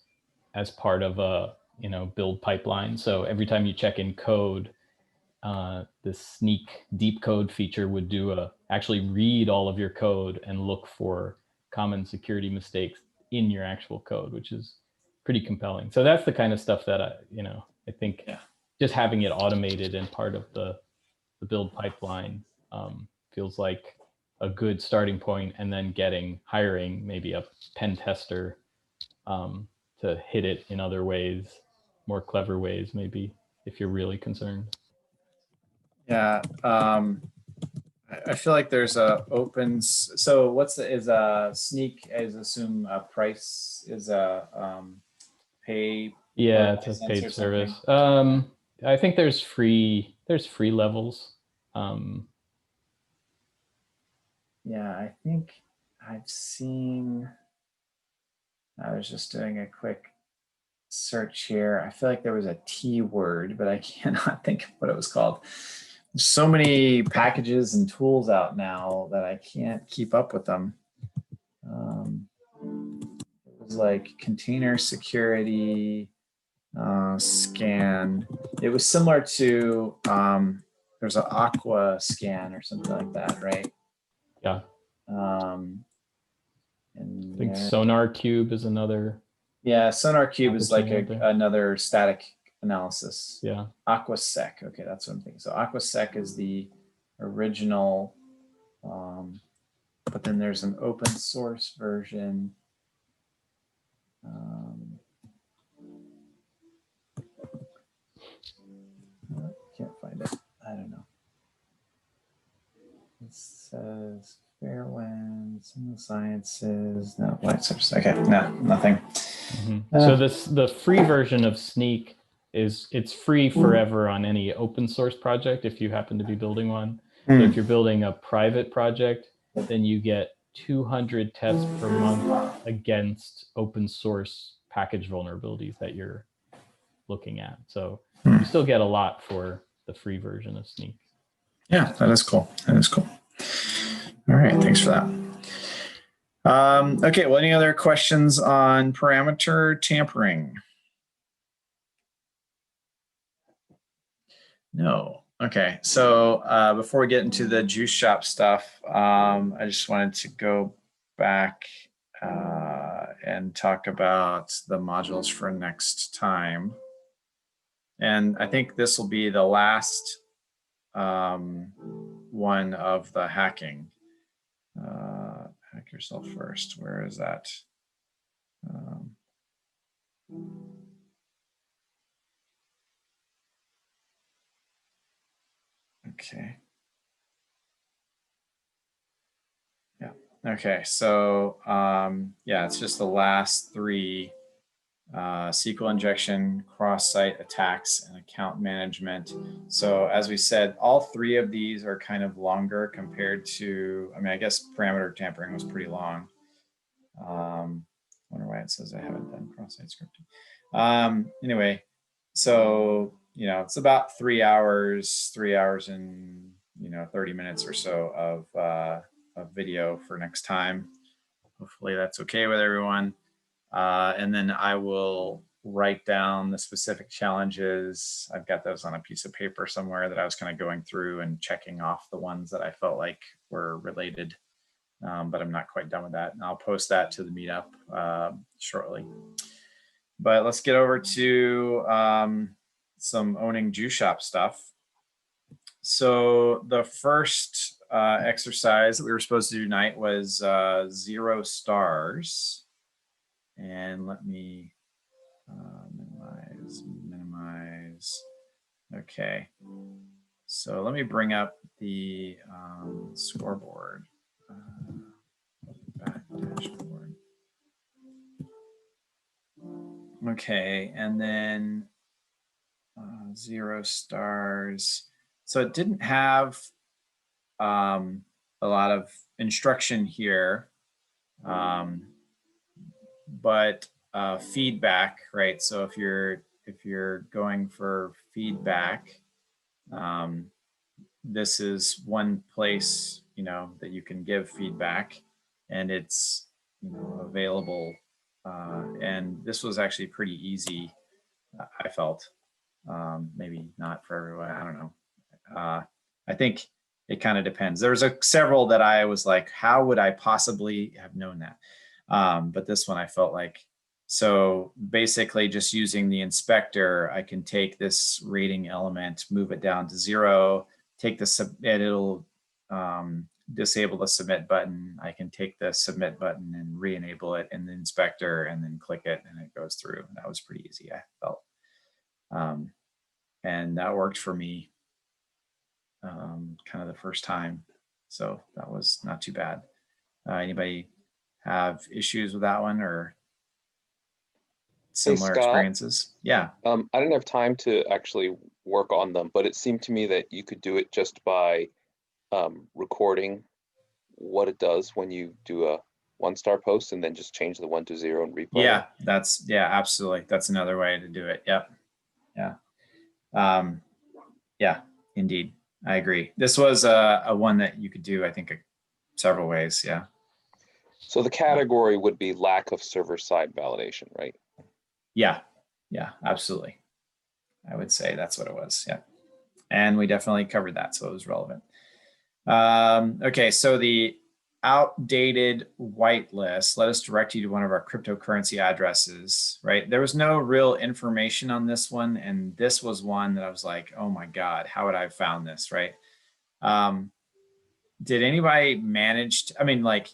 as part of a build pipeline. So every time you check in code, the Sneak Deep Code feature would actually read all of your code and look for common security mistakes in your actual code, which is pretty compelling. So that's the kind of stuff that I think just having it automated and part of the build pipeline feels like a good starting point, and then hiring maybe a pen tester to hit it in other ways, more clever ways, maybe, if you're really concerned. Yeah, I feel like there's a so is a Sneak, I assume a price is a pay. Yeah, it's a paid service. I think there's free levels. Yeah, I think I've seen, I was just doing a quick search here. I feel like there was a T word, but I cannot think of what it was called. There's so many packages and tools out now that I can't keep up with them. It was like container security scan. It was similar to, there's an Aqua scan or something like that, right? Yeah. And I think Sonar Cube is another. Yeah, Sonar Cube is like another static analysis. Yeah. AquaSec. Okay, that's what I'm thinking. So AquaSec is the original, but then there's an open source version. Can't find it. I don't know. It says Fairwinds, Sciences. No, Light Source. Okay, no, nothing. Mm-hmm. So the free version of Sneak it's free forever on any open source project if you happen to be building one. So if you're building a private project, then you get 200 tests per month against open source package vulnerabilities that you're looking at. So you still get a lot for the free version of Sneak. Yeah, that is cool. That is cool. All right, thanks for that. Okay, well, any other questions on parameter tampering? No. Okay, so before we get into the juice shop stuff, I just wanted to go back and talk about the modules for next time. And I think this will be the last one of the hacking. check yourself first. Where is that? Okay. Yeah. Okay. So yeah, it's just the last three: SQL injection, cross-site attacks, and account management. So as we said, all three of these are kind of longer compared to, I mean, I guess parameter tampering was pretty long. Wonder why it says I haven't done cross-site scripting. Anyway, so, you know, it's about 3 hours and, you know, 30 minutes or so of video for next time. Hopefully that's okay with everyone. And then I will write down the specific challenges. I've got those on a piece of paper somewhere that I was kind of going through and checking off the ones that I felt like were related. But I'm not quite done with that. And I'll post that to the meetup shortly. But let's get over to some owning Juice Shop stuff. So the first exercise that we were supposed to do tonight was 0 stars. And let me minimize. Okay. So let me bring up the scoreboard. Back dashboard. Okay, and then 0 stars. So it didn't have a lot of instruction here, but feedback, right? So if you're going for feedback, this is one place, you know, that you can give feedback, and it's, you know, available. And this was actually pretty easy, I felt. Maybe not for everyone, I don't know. I think it kind of depends. There's several that I was like, how would I possibly have known that? But this one I felt like, so basically just using the inspector, I can take this rating element, move it down to 0, take the it'll disable the submit button. I can take the submit button and re-enable it in the inspector and then click it and it goes through. That was pretty easy, I felt. And that worked for me kind of the first time. So that was not too bad. Anybody have issues with that one or similar experiences? Yeah. I didn't have time to actually work on them, but it seemed to me that you could do it just by recording what it does when you do a 1-star post and then just change the 1 to 0 and replay. Yeah, absolutely. That's another way to do it. Yep. Yeah. Yeah, indeed. I agree. This was a one that you could do, I think, several ways. Yeah. So the category would be lack of server-side validation, right? Yeah. Yeah, absolutely. I would say that's what it was. Yeah. And we definitely covered that, so it was relevant. Okay, so the outdated whitelist, let us direct you to one of our cryptocurrency addresses, right? There was no real information on this one, and this was one that I was like, oh my God, how would I have found this, right? Did anybody manage to, I mean, like,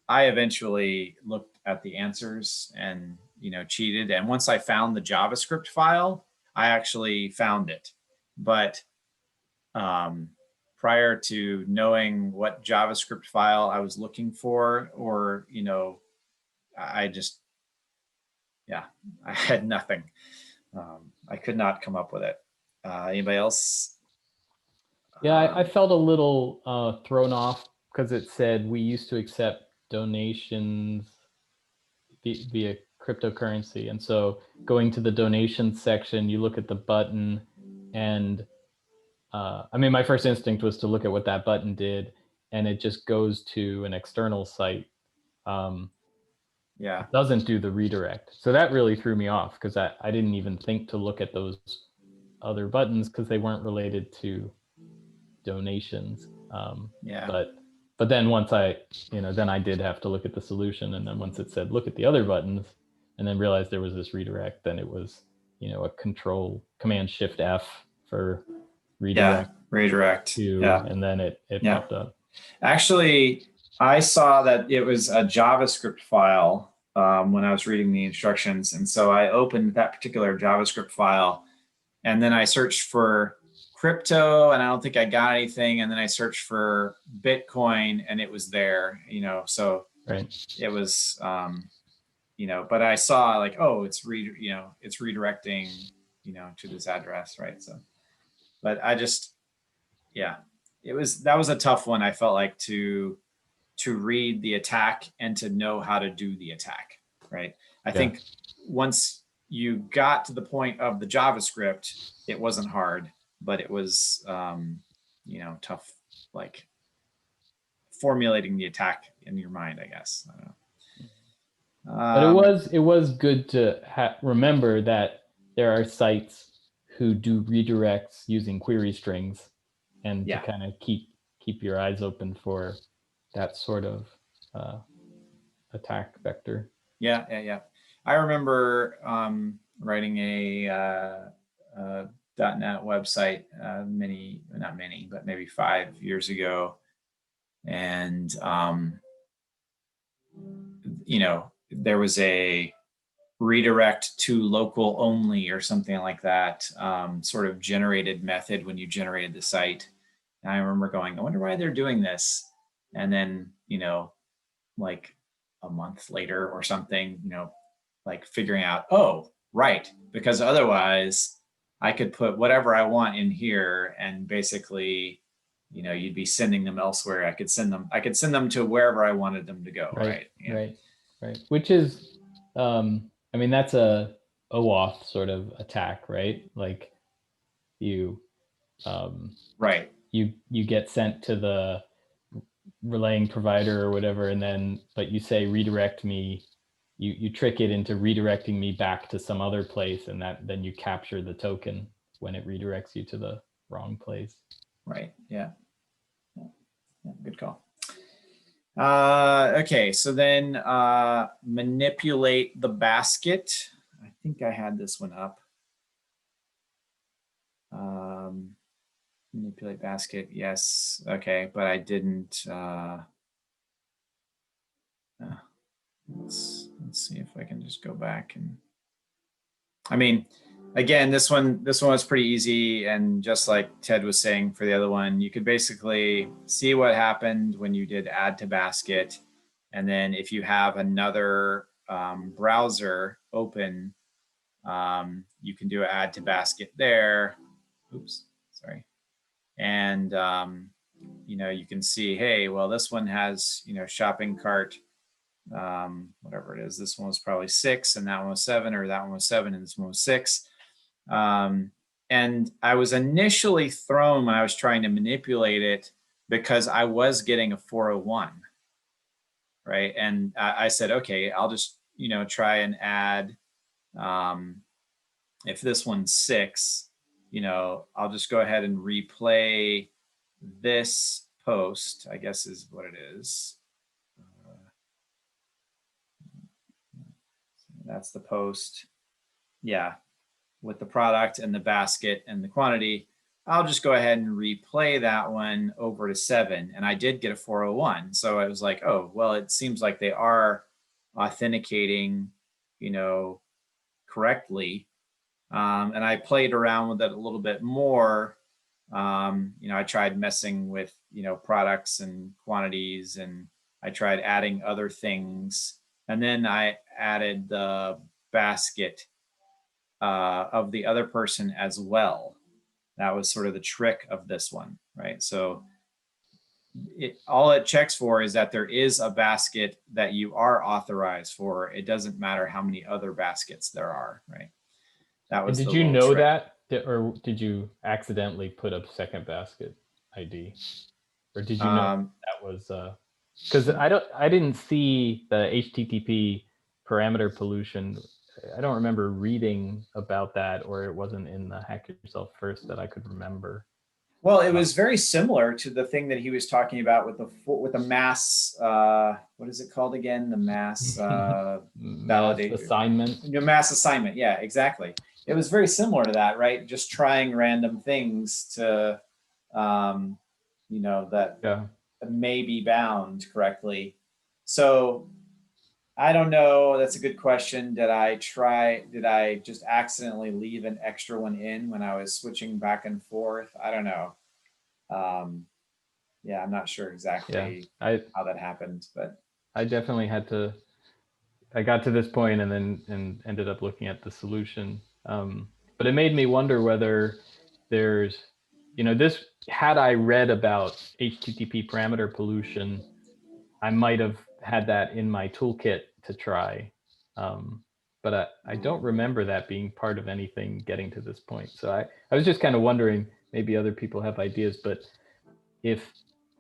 I eventually looked at the answers and, you know, cheated. And once I found the JavaScript file, I actually found it. But prior to knowing what JavaScript file I was looking for, or, you know, I just, yeah, I had nothing. I could not come up with it. Anybody else? Yeah, I felt a little thrown off because it said we used to accept donations via cryptocurrency. And so going to the donations section, you look at the button and I mean, my first instinct was to look at what that button did, and it just goes to an external site. Yeah. It doesn't do the redirect. So that really threw me off because I didn't even think to look at those other buttons because they weren't related to donations. Yeah. But then once then I did have to look at the solution. And then once it said, look at the other buttons, and then realized there was this redirect, then it was, a Command Shift F for redirect. Yeah, redirect. To, yeah. And then it popped up. Actually, I saw that it was a JavaScript file when I was reading the instructions. And so I opened that particular JavaScript file and then I searched for crypto and I don't think I got anything. And then I searched for Bitcoin and it was there, so Right. it was, but I saw like, oh, it's redirecting, to this address. Right. So, but I just, yeah, that was a tough one. I felt like to read the attack and to know how to do the attack, right? I think once you got to the point of the JavaScript, it wasn't hard, but it was, tough, like formulating the attack in your mind, I guess. I don't know. But it was good to remember that there are sites who do redirects using query strings, and to kind of keep your eyes open for that sort of attack vector. Yeah. I remember writing a .NET website not many, but maybe 5 years ago, and there was a redirect to local only or something like that, sort of generated method when you generated the site. And I remember going, I wonder why they're doing this. And then, like a month later or something, like figuring out, oh, right, because otherwise I could put whatever I want in here and basically, you'd be sending them elsewhere. I could send them to wherever I wanted them to go. Right. Right. Which is, I mean, that's a OAuth sort of attack, right? Like you, right. You get sent to the relaying provider or whatever, but you say redirect me. You trick it into redirecting me back to some other place, and then you capture the token when it redirects you to the wrong place. Right. Yeah. Good call. Okay, so then manipulate the basket. I think I had this one up. Manipulate basket, yes. Okay, but I didn't. Let's see if I can just go back and. I mean, again, this one was pretty easy, and just like Ted was saying for the other one, you could basically see what happened when you did add to basket, and then if you have another browser open, you can do an add to basket there. Oops, sorry, and you can see, hey, well, this one has shopping cart. Whatever it is, this one was probably 6 and that one was 7, or that one was 7 and this one was 6. And I was initially thrown when I was trying to manipulate it because I was getting a 401, right? And I said, okay, I'll just try and add, if this one's 6, I'll just go ahead and replay this post, I guess is what it is. That's the post. Yeah, with the product and the basket and the quantity. I'll just go ahead and replay that one over to 7. And I did get a 401. So I was like, oh, well, it seems like they are authenticating, correctly. And I played around with it a little bit more. I tried messing with, products and quantities, and I tried adding other things. And then I added the basket of the other person as well. That was sort of the trick of this one, right? So all it checks for is that there is a basket that you are authorized for. It doesn't matter how many other baskets there are, right? That was. Did you know trick. Or did you accidentally put a second basket ID, or did you know that was? Because I didn't see the HTTP parameter pollution. I don't remember reading about that, or it wasn't in the Hack Yourself First that I could remember. Well, it was very similar to the thing that he was talking about with the mass. What is it called again? The mass validation assignment. Mass assignment. Yeah, exactly. It was very similar to that, right? Just trying random things to, that may be bound correctly. So I don't know. That's a good question. Did I just accidentally leave an extra one in when I was switching back and forth? I don't know. Yeah, I'm not sure exactly how that happened, but I definitely had to, I got to this point and then ended up looking at the solution. But it made me wonder whether there's, this, had I read about HTTP parameter pollution, I might have had that in my toolkit to try. But I don't remember that being part of anything getting to this point. So I was just kind of wondering, maybe other people have ideas, but if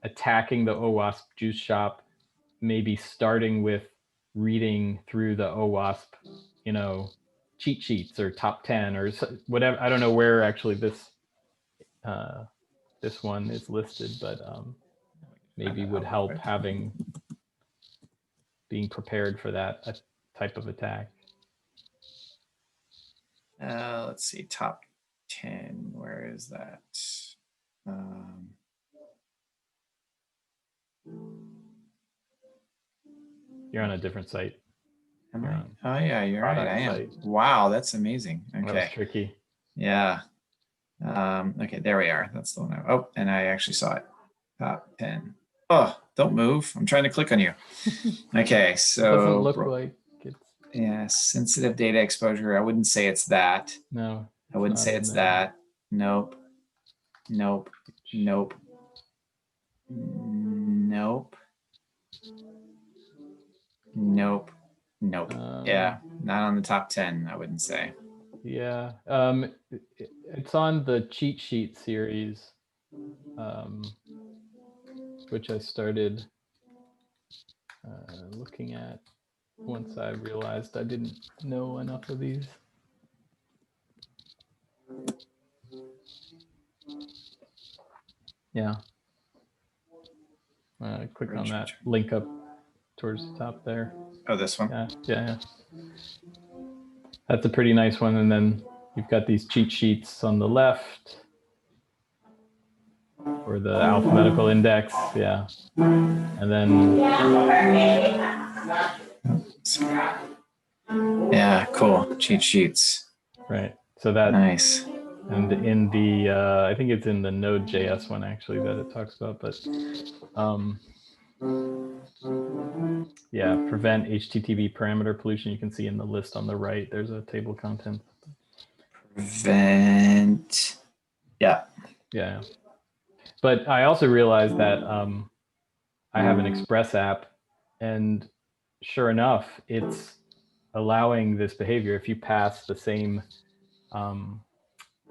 attacking the OWASP juice shop, maybe starting with reading through the OWASP, cheat sheets or top 10 or whatever. I don't know where actually this one is listed, but maybe would help being prepared for that type of attack. Let's see, top 10. Where is that? You're on a different site. Am I? Oh yeah, you're right. I am. Site. Wow, that's amazing. Okay. That was tricky. Yeah. Okay, there we are. That's the one. Oh, and I actually saw it. Top 10. Oh, don't move. I'm trying to click on you. Okay, so doesn't look like it's. Yeah, sensitive data exposure. I wouldn't say it's that. No. I wouldn't say it's that. Nope. Nope. Nope. Nope. Nope. Nope. Yeah, not on the top 10, I wouldn't say. Yeah. It's on the cheat sheet series, which I started looking at once I realized I didn't know enough of these. Yeah. Click on that link up towards the top there. Oh, this one? Yeah. That's a pretty nice one. And then you've got these cheat sheets on the left for the alphabetical index. Yeah. And then. Yeah, cool. Cheat sheets. Right. So that. Nice. And in the, I think it's in the Node.js one actually that it talks about, but yeah, prevent HTTP parameter pollution. You can see in the list on the right, there's a table of contents. Prevent. Yeah. Yeah. But I also realized that I have an Express app, and sure enough, it's allowing this behavior. If you pass the same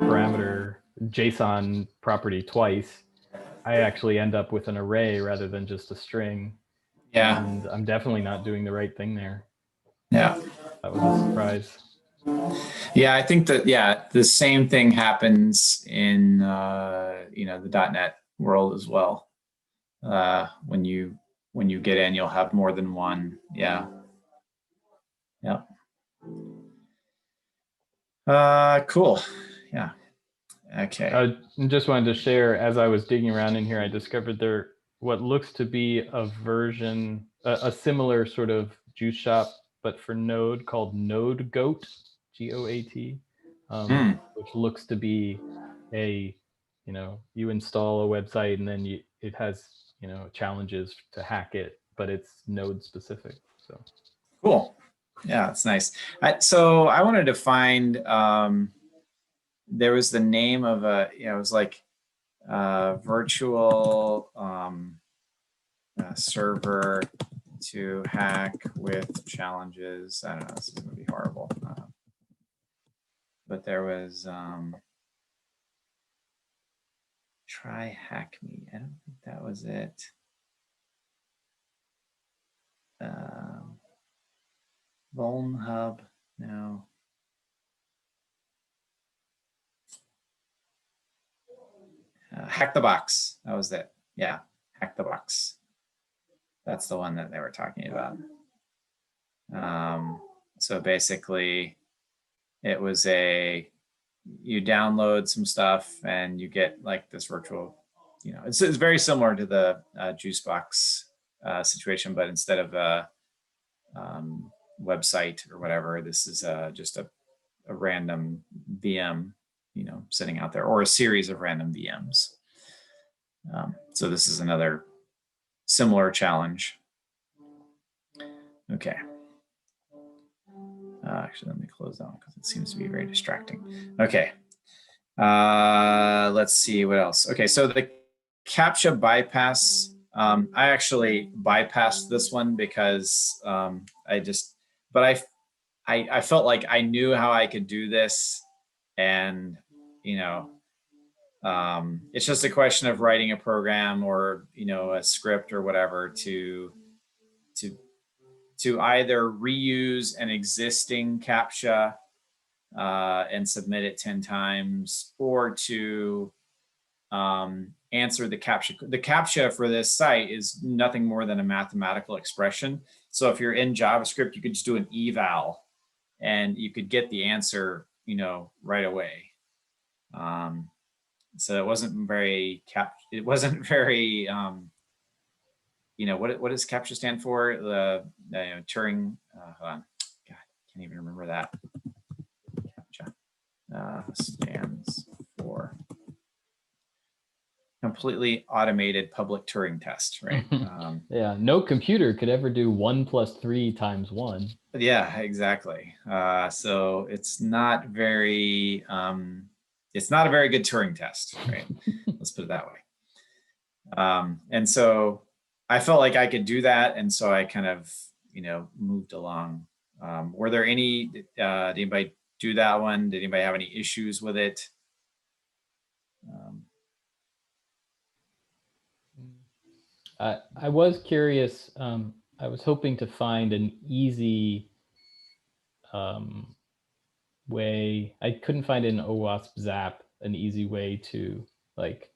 parameter JSON property twice, I actually end up with an array rather than just a string. Yeah. And I'm definitely not doing the right thing there. Yeah. That was a surprise. Yeah, I think that, the same thing happens in, the .NET world as well. When you get in, you'll have more than one. Yeah. Yeah. Cool. Yeah. Okay. I just wanted to share, as I was digging around in here, I discovered there what looks to be a version, a similar sort of juice shop, but for Node, called Node Goat, GOAT, which looks to be a, you install a website and then it has, challenges to hack it, but it's Node specific. So cool. Yeah, it's nice. So I wanted to find, there was the name of it was like virtual server to hack with challenges. I don't know, this is gonna be horrible. But there was try hack me. I don't think that was it. Vuln Hub, no. Hack the Box, that was it. Yeah, Hack the Box. That's the one that they were talking about. So basically, it was you download some stuff and you get like this virtual you know, it's very similar to the juice box situation, but instead of a website or whatever, this is just a random VM, you know, sitting out there, or a series of random VMs. So this is another similar challenge. Okay. Actually, let me close that one because it seems to be very distracting. Okay. Let's see what else. Okay, so the CAPTCHA bypass, I actually bypassed this one because I felt like I knew how I could do this, and you know, it's just a question of writing a program or, you know, a script or whatever to either reuse an existing CAPTCHA and submit it 10 times, or to answer the CAPTCHA. The CAPTCHA for this site is nothing more than a mathematical expression. So if you're in JavaScript, you could just do an eval and you could get the answer, you know, right away. So it wasn't very, you know, what does CAPTCHA stand for? The you know, Turing, hold on, God, can't even remember that. CAPTCHA stands for completely automated public Turing test, right? Yeah, no computer could ever do 1 + 3 × 1. Yeah, exactly. So it's not very, it's not a very good Turing test, right? Let's put it that way. And so I felt like I could do that, and so I kind of, you know, moved along. Were there any? Did anybody do that one? Did anybody have any issues with it? I was curious. I was hoping to find an easy way. I couldn't find in OWASP Zap an easy way to like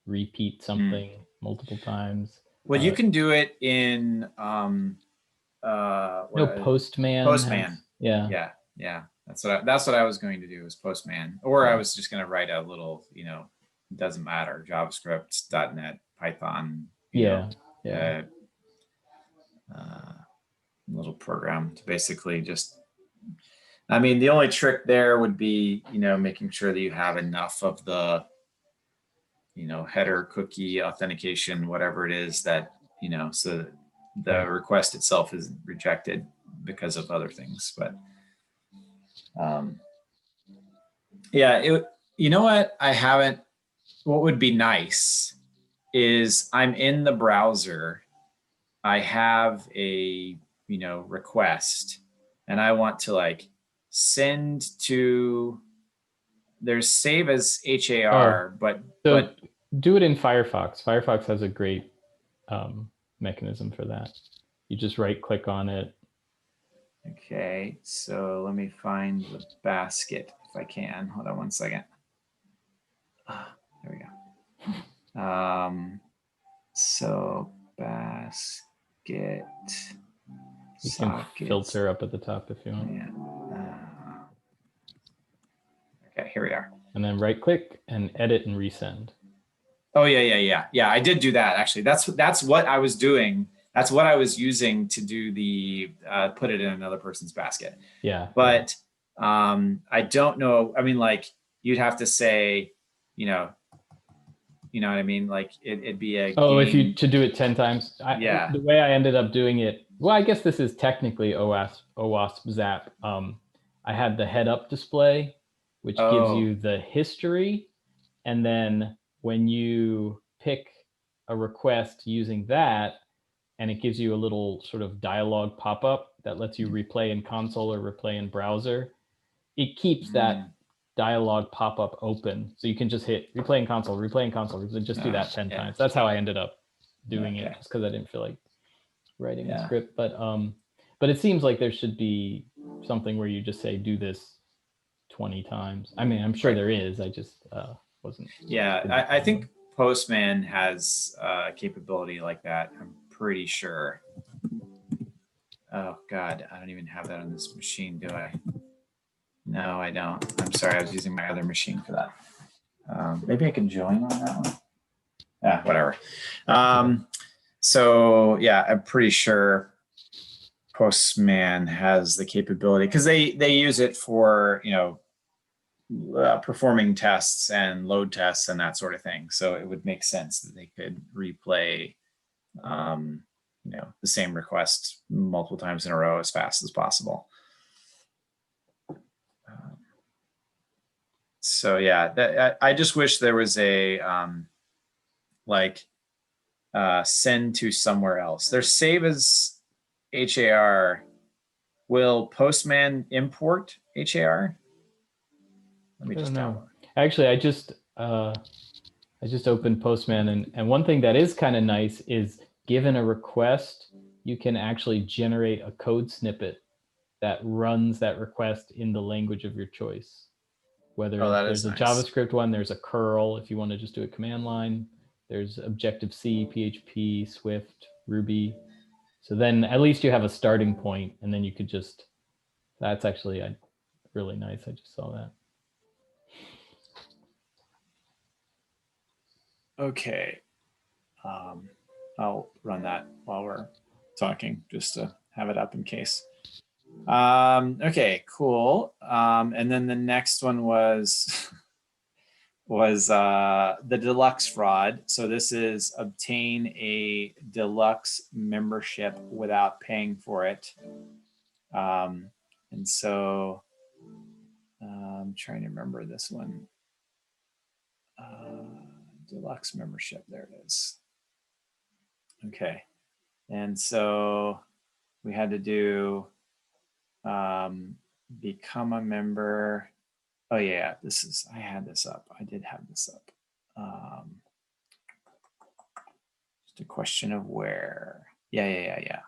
repeat something multiple times. Well, you can do it in Postman. Postman. Yeah. That's what I was going to do, is Postman, or I was just going to write a little, you know, it doesn't matter, JavaScript, .NET, Python. Little program to basically just. I mean, the only trick there would be, you know, making sure that you have enough of the, you know, header cookie authentication, whatever it is that, you know, so the request itself is rejected because of other things. But yeah, you know what I haven't, what would be nice is I'm in the browser, I have a, you know, request, and I want to like send to, there's save as HAR, but do it in Firefox. Firefox has a great mechanism for that. You just right click on it. Okay, so let me find the basket if I can. Hold on one second. There we go. So basket. You can filter up at the top if you want. Yeah. Okay, here we are. And then right click and edit and resend. Oh yeah. I did do that actually. That's what I was doing. That's what I was using to do the put it in another person's basket. Yeah. But I don't know. I mean, like you'd have to say, you know what I mean? Like it'd be a if you to do it 10 times. The way I ended up doing it. Well, I guess this is technically OWASP Zap. I had the head up display, which gives you the history, and then when you pick a request using that, and it gives you a little sort of dialog pop-up that lets you replay in console or replay in browser. It keeps that dialog pop-up open. So you can just hit replay in console, just do that 10 times. That's how I ended up doing it, just because I didn't feel like writing a script. But it seems like there should be something where you just say, do this 20 times. I mean, I'm sure there is. I just wasn't. Yeah, I think Postman has a capability like that. I'm pretty sure. Oh God, I don't even have that on this machine, do I? No, I don't. I'm sorry, I was using my other machine for that. Maybe I can join on that one. Yeah, whatever. So yeah, I'm pretty sure Postman has the capability because they use it for, you know, performing tests and load tests and that sort of thing. So it would make sense that they could replay, you know, the same request multiple times in a row as fast as possible. So yeah, I just wish there was a like send to somewhere else. There's save as HAR. Will Postman import HAR? Let me just download. Actually, I just opened Postman, and one thing that is kind of nice is given a request, you can actually generate a code snippet that runs that request in the language of your choice. Whether there's a JavaScript one, there's a curl if you want to just do a command line. There's Objective-C, PHP, Swift, Ruby. So then at least you have a starting point, and then you could just, that's actually really nice. I just saw that. Okay. I'll run that while we're talking just to have it up in case. Okay, cool. And then the next one was the deluxe fraud. So this is obtain a deluxe membership without paying for it. And so I'm trying to remember this one. Deluxe membership, there it is. Okay. And so we had to do become a member. Oh yeah, I had this up. I did have this up. Just a question of where. Yeah.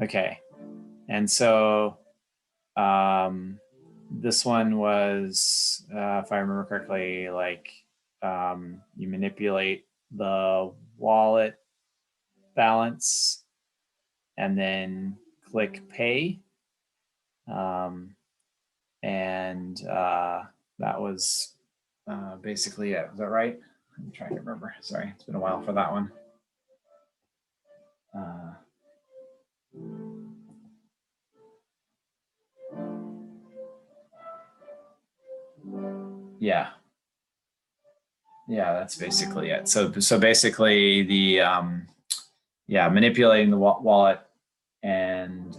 Okay. And so this one was, if I remember correctly, like you manipulate the wallet balance and then click pay. That was basically it. Is that right? I'm trying to remember. Sorry, it's been a while for that one. Yeah, that's basically it. So basically the manipulating the wallet and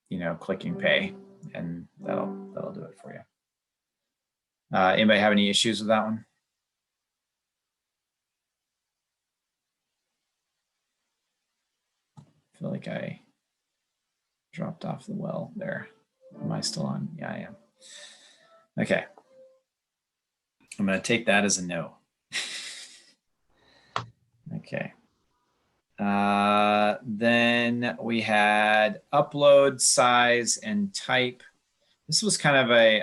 you know, clicking pay, and that'll do it for you. Anybody have any issues with that one? I feel like I dropped off the well there. Am I still on? Yeah, I am. Okay. I'm going to take that as a no. Okay. Then we had upload size and type. This was kind of a,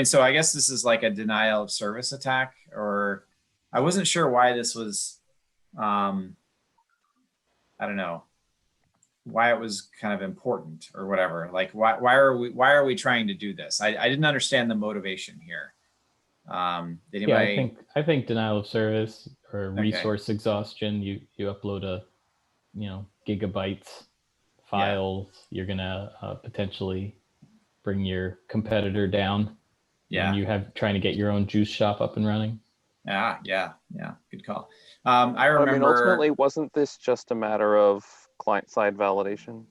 so I guess this is like a denial of service attack, or I wasn't sure why this was, I don't know, why it was kind of important or whatever. Like why are we trying to do this? I didn't understand the motivation here. Did anybody... Yeah, I think denial of service or resource exhaustion. You upload a, you know, gigabytes files. Yeah. You're gonna potentially bring your competitor down. Yeah. When you have trying to get your own juice shop up and running. Yeah. Good call. I remember. I mean, ultimately, wasn't this just a matter of client-side validation?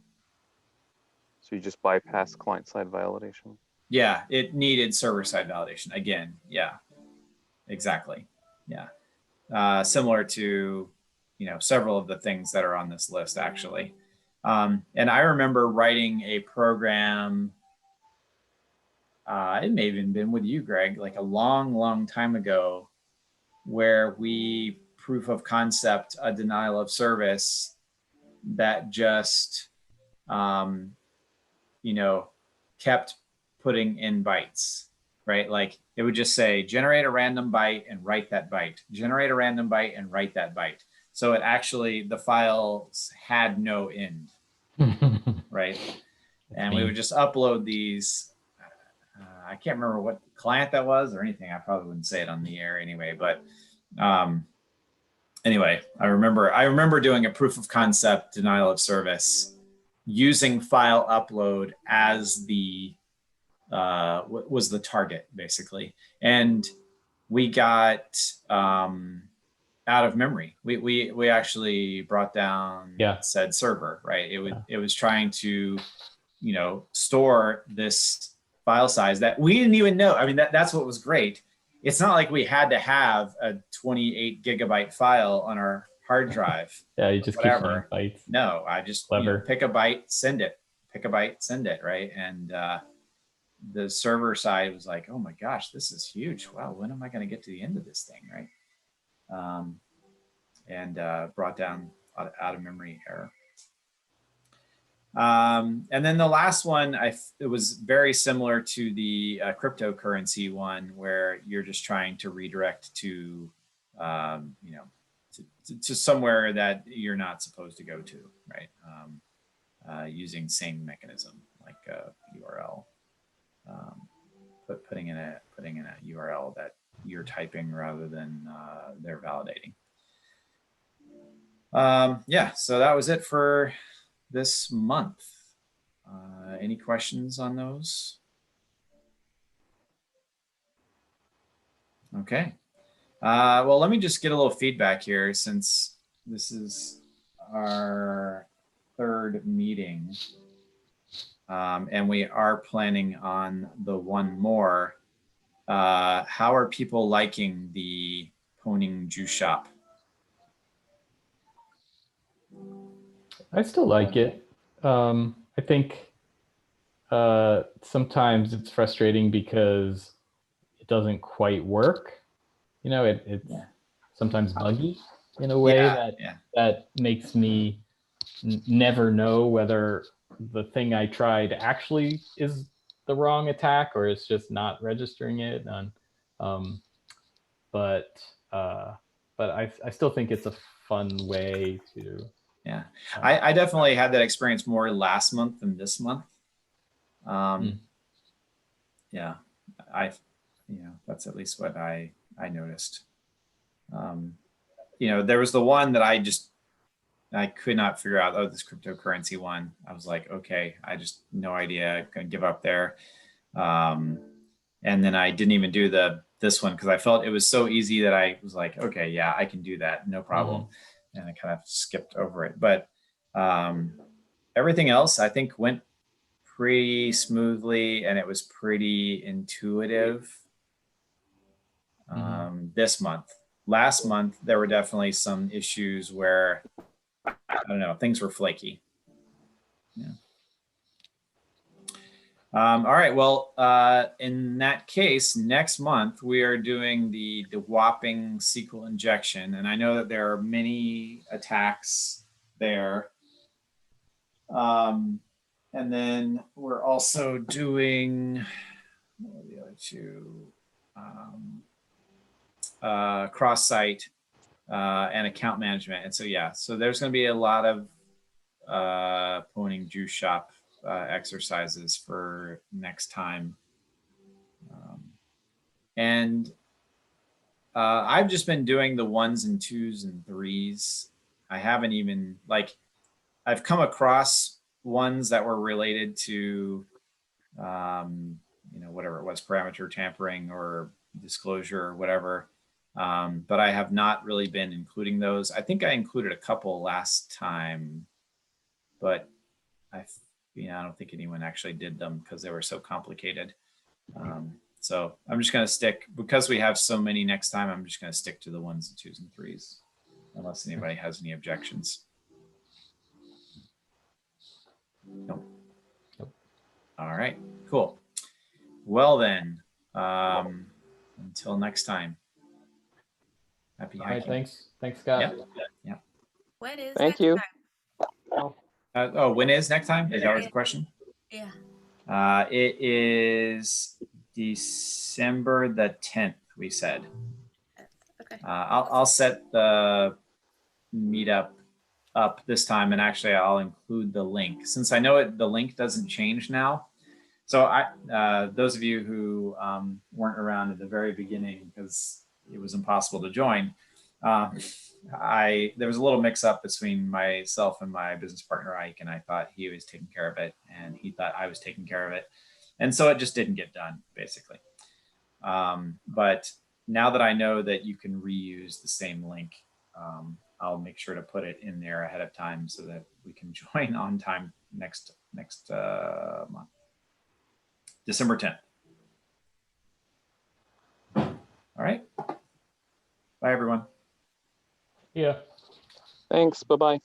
So you just bypass client-side validation? Yeah, it needed server-side validation again. Yeah, exactly. Yeah, similar to, you know, several of the things that are on this list actually. And I remember writing a program. It may have even been with you, Greg, like a long time ago, where we proof of concept a denial of service that just, you know, kept putting in bytes, right? Like it would just say, generate a random byte and write that byte, generate a random byte and write that byte. So it actually, the files had no end, right? And we would just upload these. I can't remember what client that was or anything. I probably wouldn't say it on the air anyway, but anyway, I remember doing a proof of concept denial of service using file upload as the was the target basically, and we got out of memory. We actually brought down said server, right? It was trying to, you know, store this file size that we didn't even know. I mean, that's what was great. It's not like we had to have a 28 gigabyte file on our hard drive. Yeah, you just whatever. Keep bytes. No, I just pick a byte, send it. Pick a byte, send it, right? And the server side was like, oh my gosh, this is huge. Wow, when am I going to get to the end of this thing, right? And brought down out of memory error. And then the last one, it was very similar to the cryptocurrency one, where you're just trying to redirect to, you know, to somewhere that you're not supposed to go to, right? Using same mechanism like a URL, putting in a URL that you're typing rather than they're validating. Yeah, so that was it for this month. Any questions on those? Okay. Well, let me just get a little feedback here, since this is our third meeting. And we are planning on the one more. How are people liking the Poning Juice Shop? I still like it. I think sometimes it's frustrating because it doesn't quite work. You know, it's sometimes buggy in a way that makes me never know whether the thing I tried actually is the wrong attack or it's just not registering it. And but I still think it's a fun way to. Yeah, I definitely had that experience more last month than this month. Yeah, you know, that's at least what I noticed. You know, there was the one that I could not figure out. Oh, this cryptocurrency one. I was like, okay, I just no idea. Gonna give up there. And then I didn't even do this one because I felt it was so easy that I was like, okay, yeah, I can do that, no problem. And I kind of skipped over it. But everything else I think went pretty smoothly and it was pretty intuitive this month. Last month, there were definitely some issues where, I don't know, things were flaky. Yeah. All right, well, in that case, next month, we are doing the whopping SQL injection. And I know that there are many attacks there. And then we're also doing, what are the other two? Cross-site and account management. And so, yeah, so there's going to be a lot of Poning Juice Shop exercises for next time. And I've just been doing the 1s and 2s and 3s. I haven't even, like, I've come across ones that were related to, you know, whatever it was, parameter tampering or disclosure or whatever. But I have not really been including those. I think I included a couple last time, but I don't think anyone actually did them because they were so complicated. So I'm just going to stick, because we have so many next time, I'm just going to stick to the 1s and 2s and 3s, unless anybody has any objections. Nope. All right, cool. Well then, until next time. Happy hiking. All right, thanks, Scott. Yeah. When is Thank next you. time? Oh, when is next time? Is that the question? Yeah. It is December the 10th, we said. Okay. I'll set the meetup up this time, and actually I'll include the link, since I know the link doesn't change now. So those of you who weren't around at the very beginning, because it was impossible to join, there was a little mix up between myself and my business partner, Ike, and I thought he was taking care of it and he thought I was taking care of it. And so it just didn't get done, basically. But now that I know that you can reuse the same link, I'll make sure to put it in there ahead of time so that we can join on time next month, December 10th. All right. Bye, everyone. Yeah. Thanks. Bye-bye.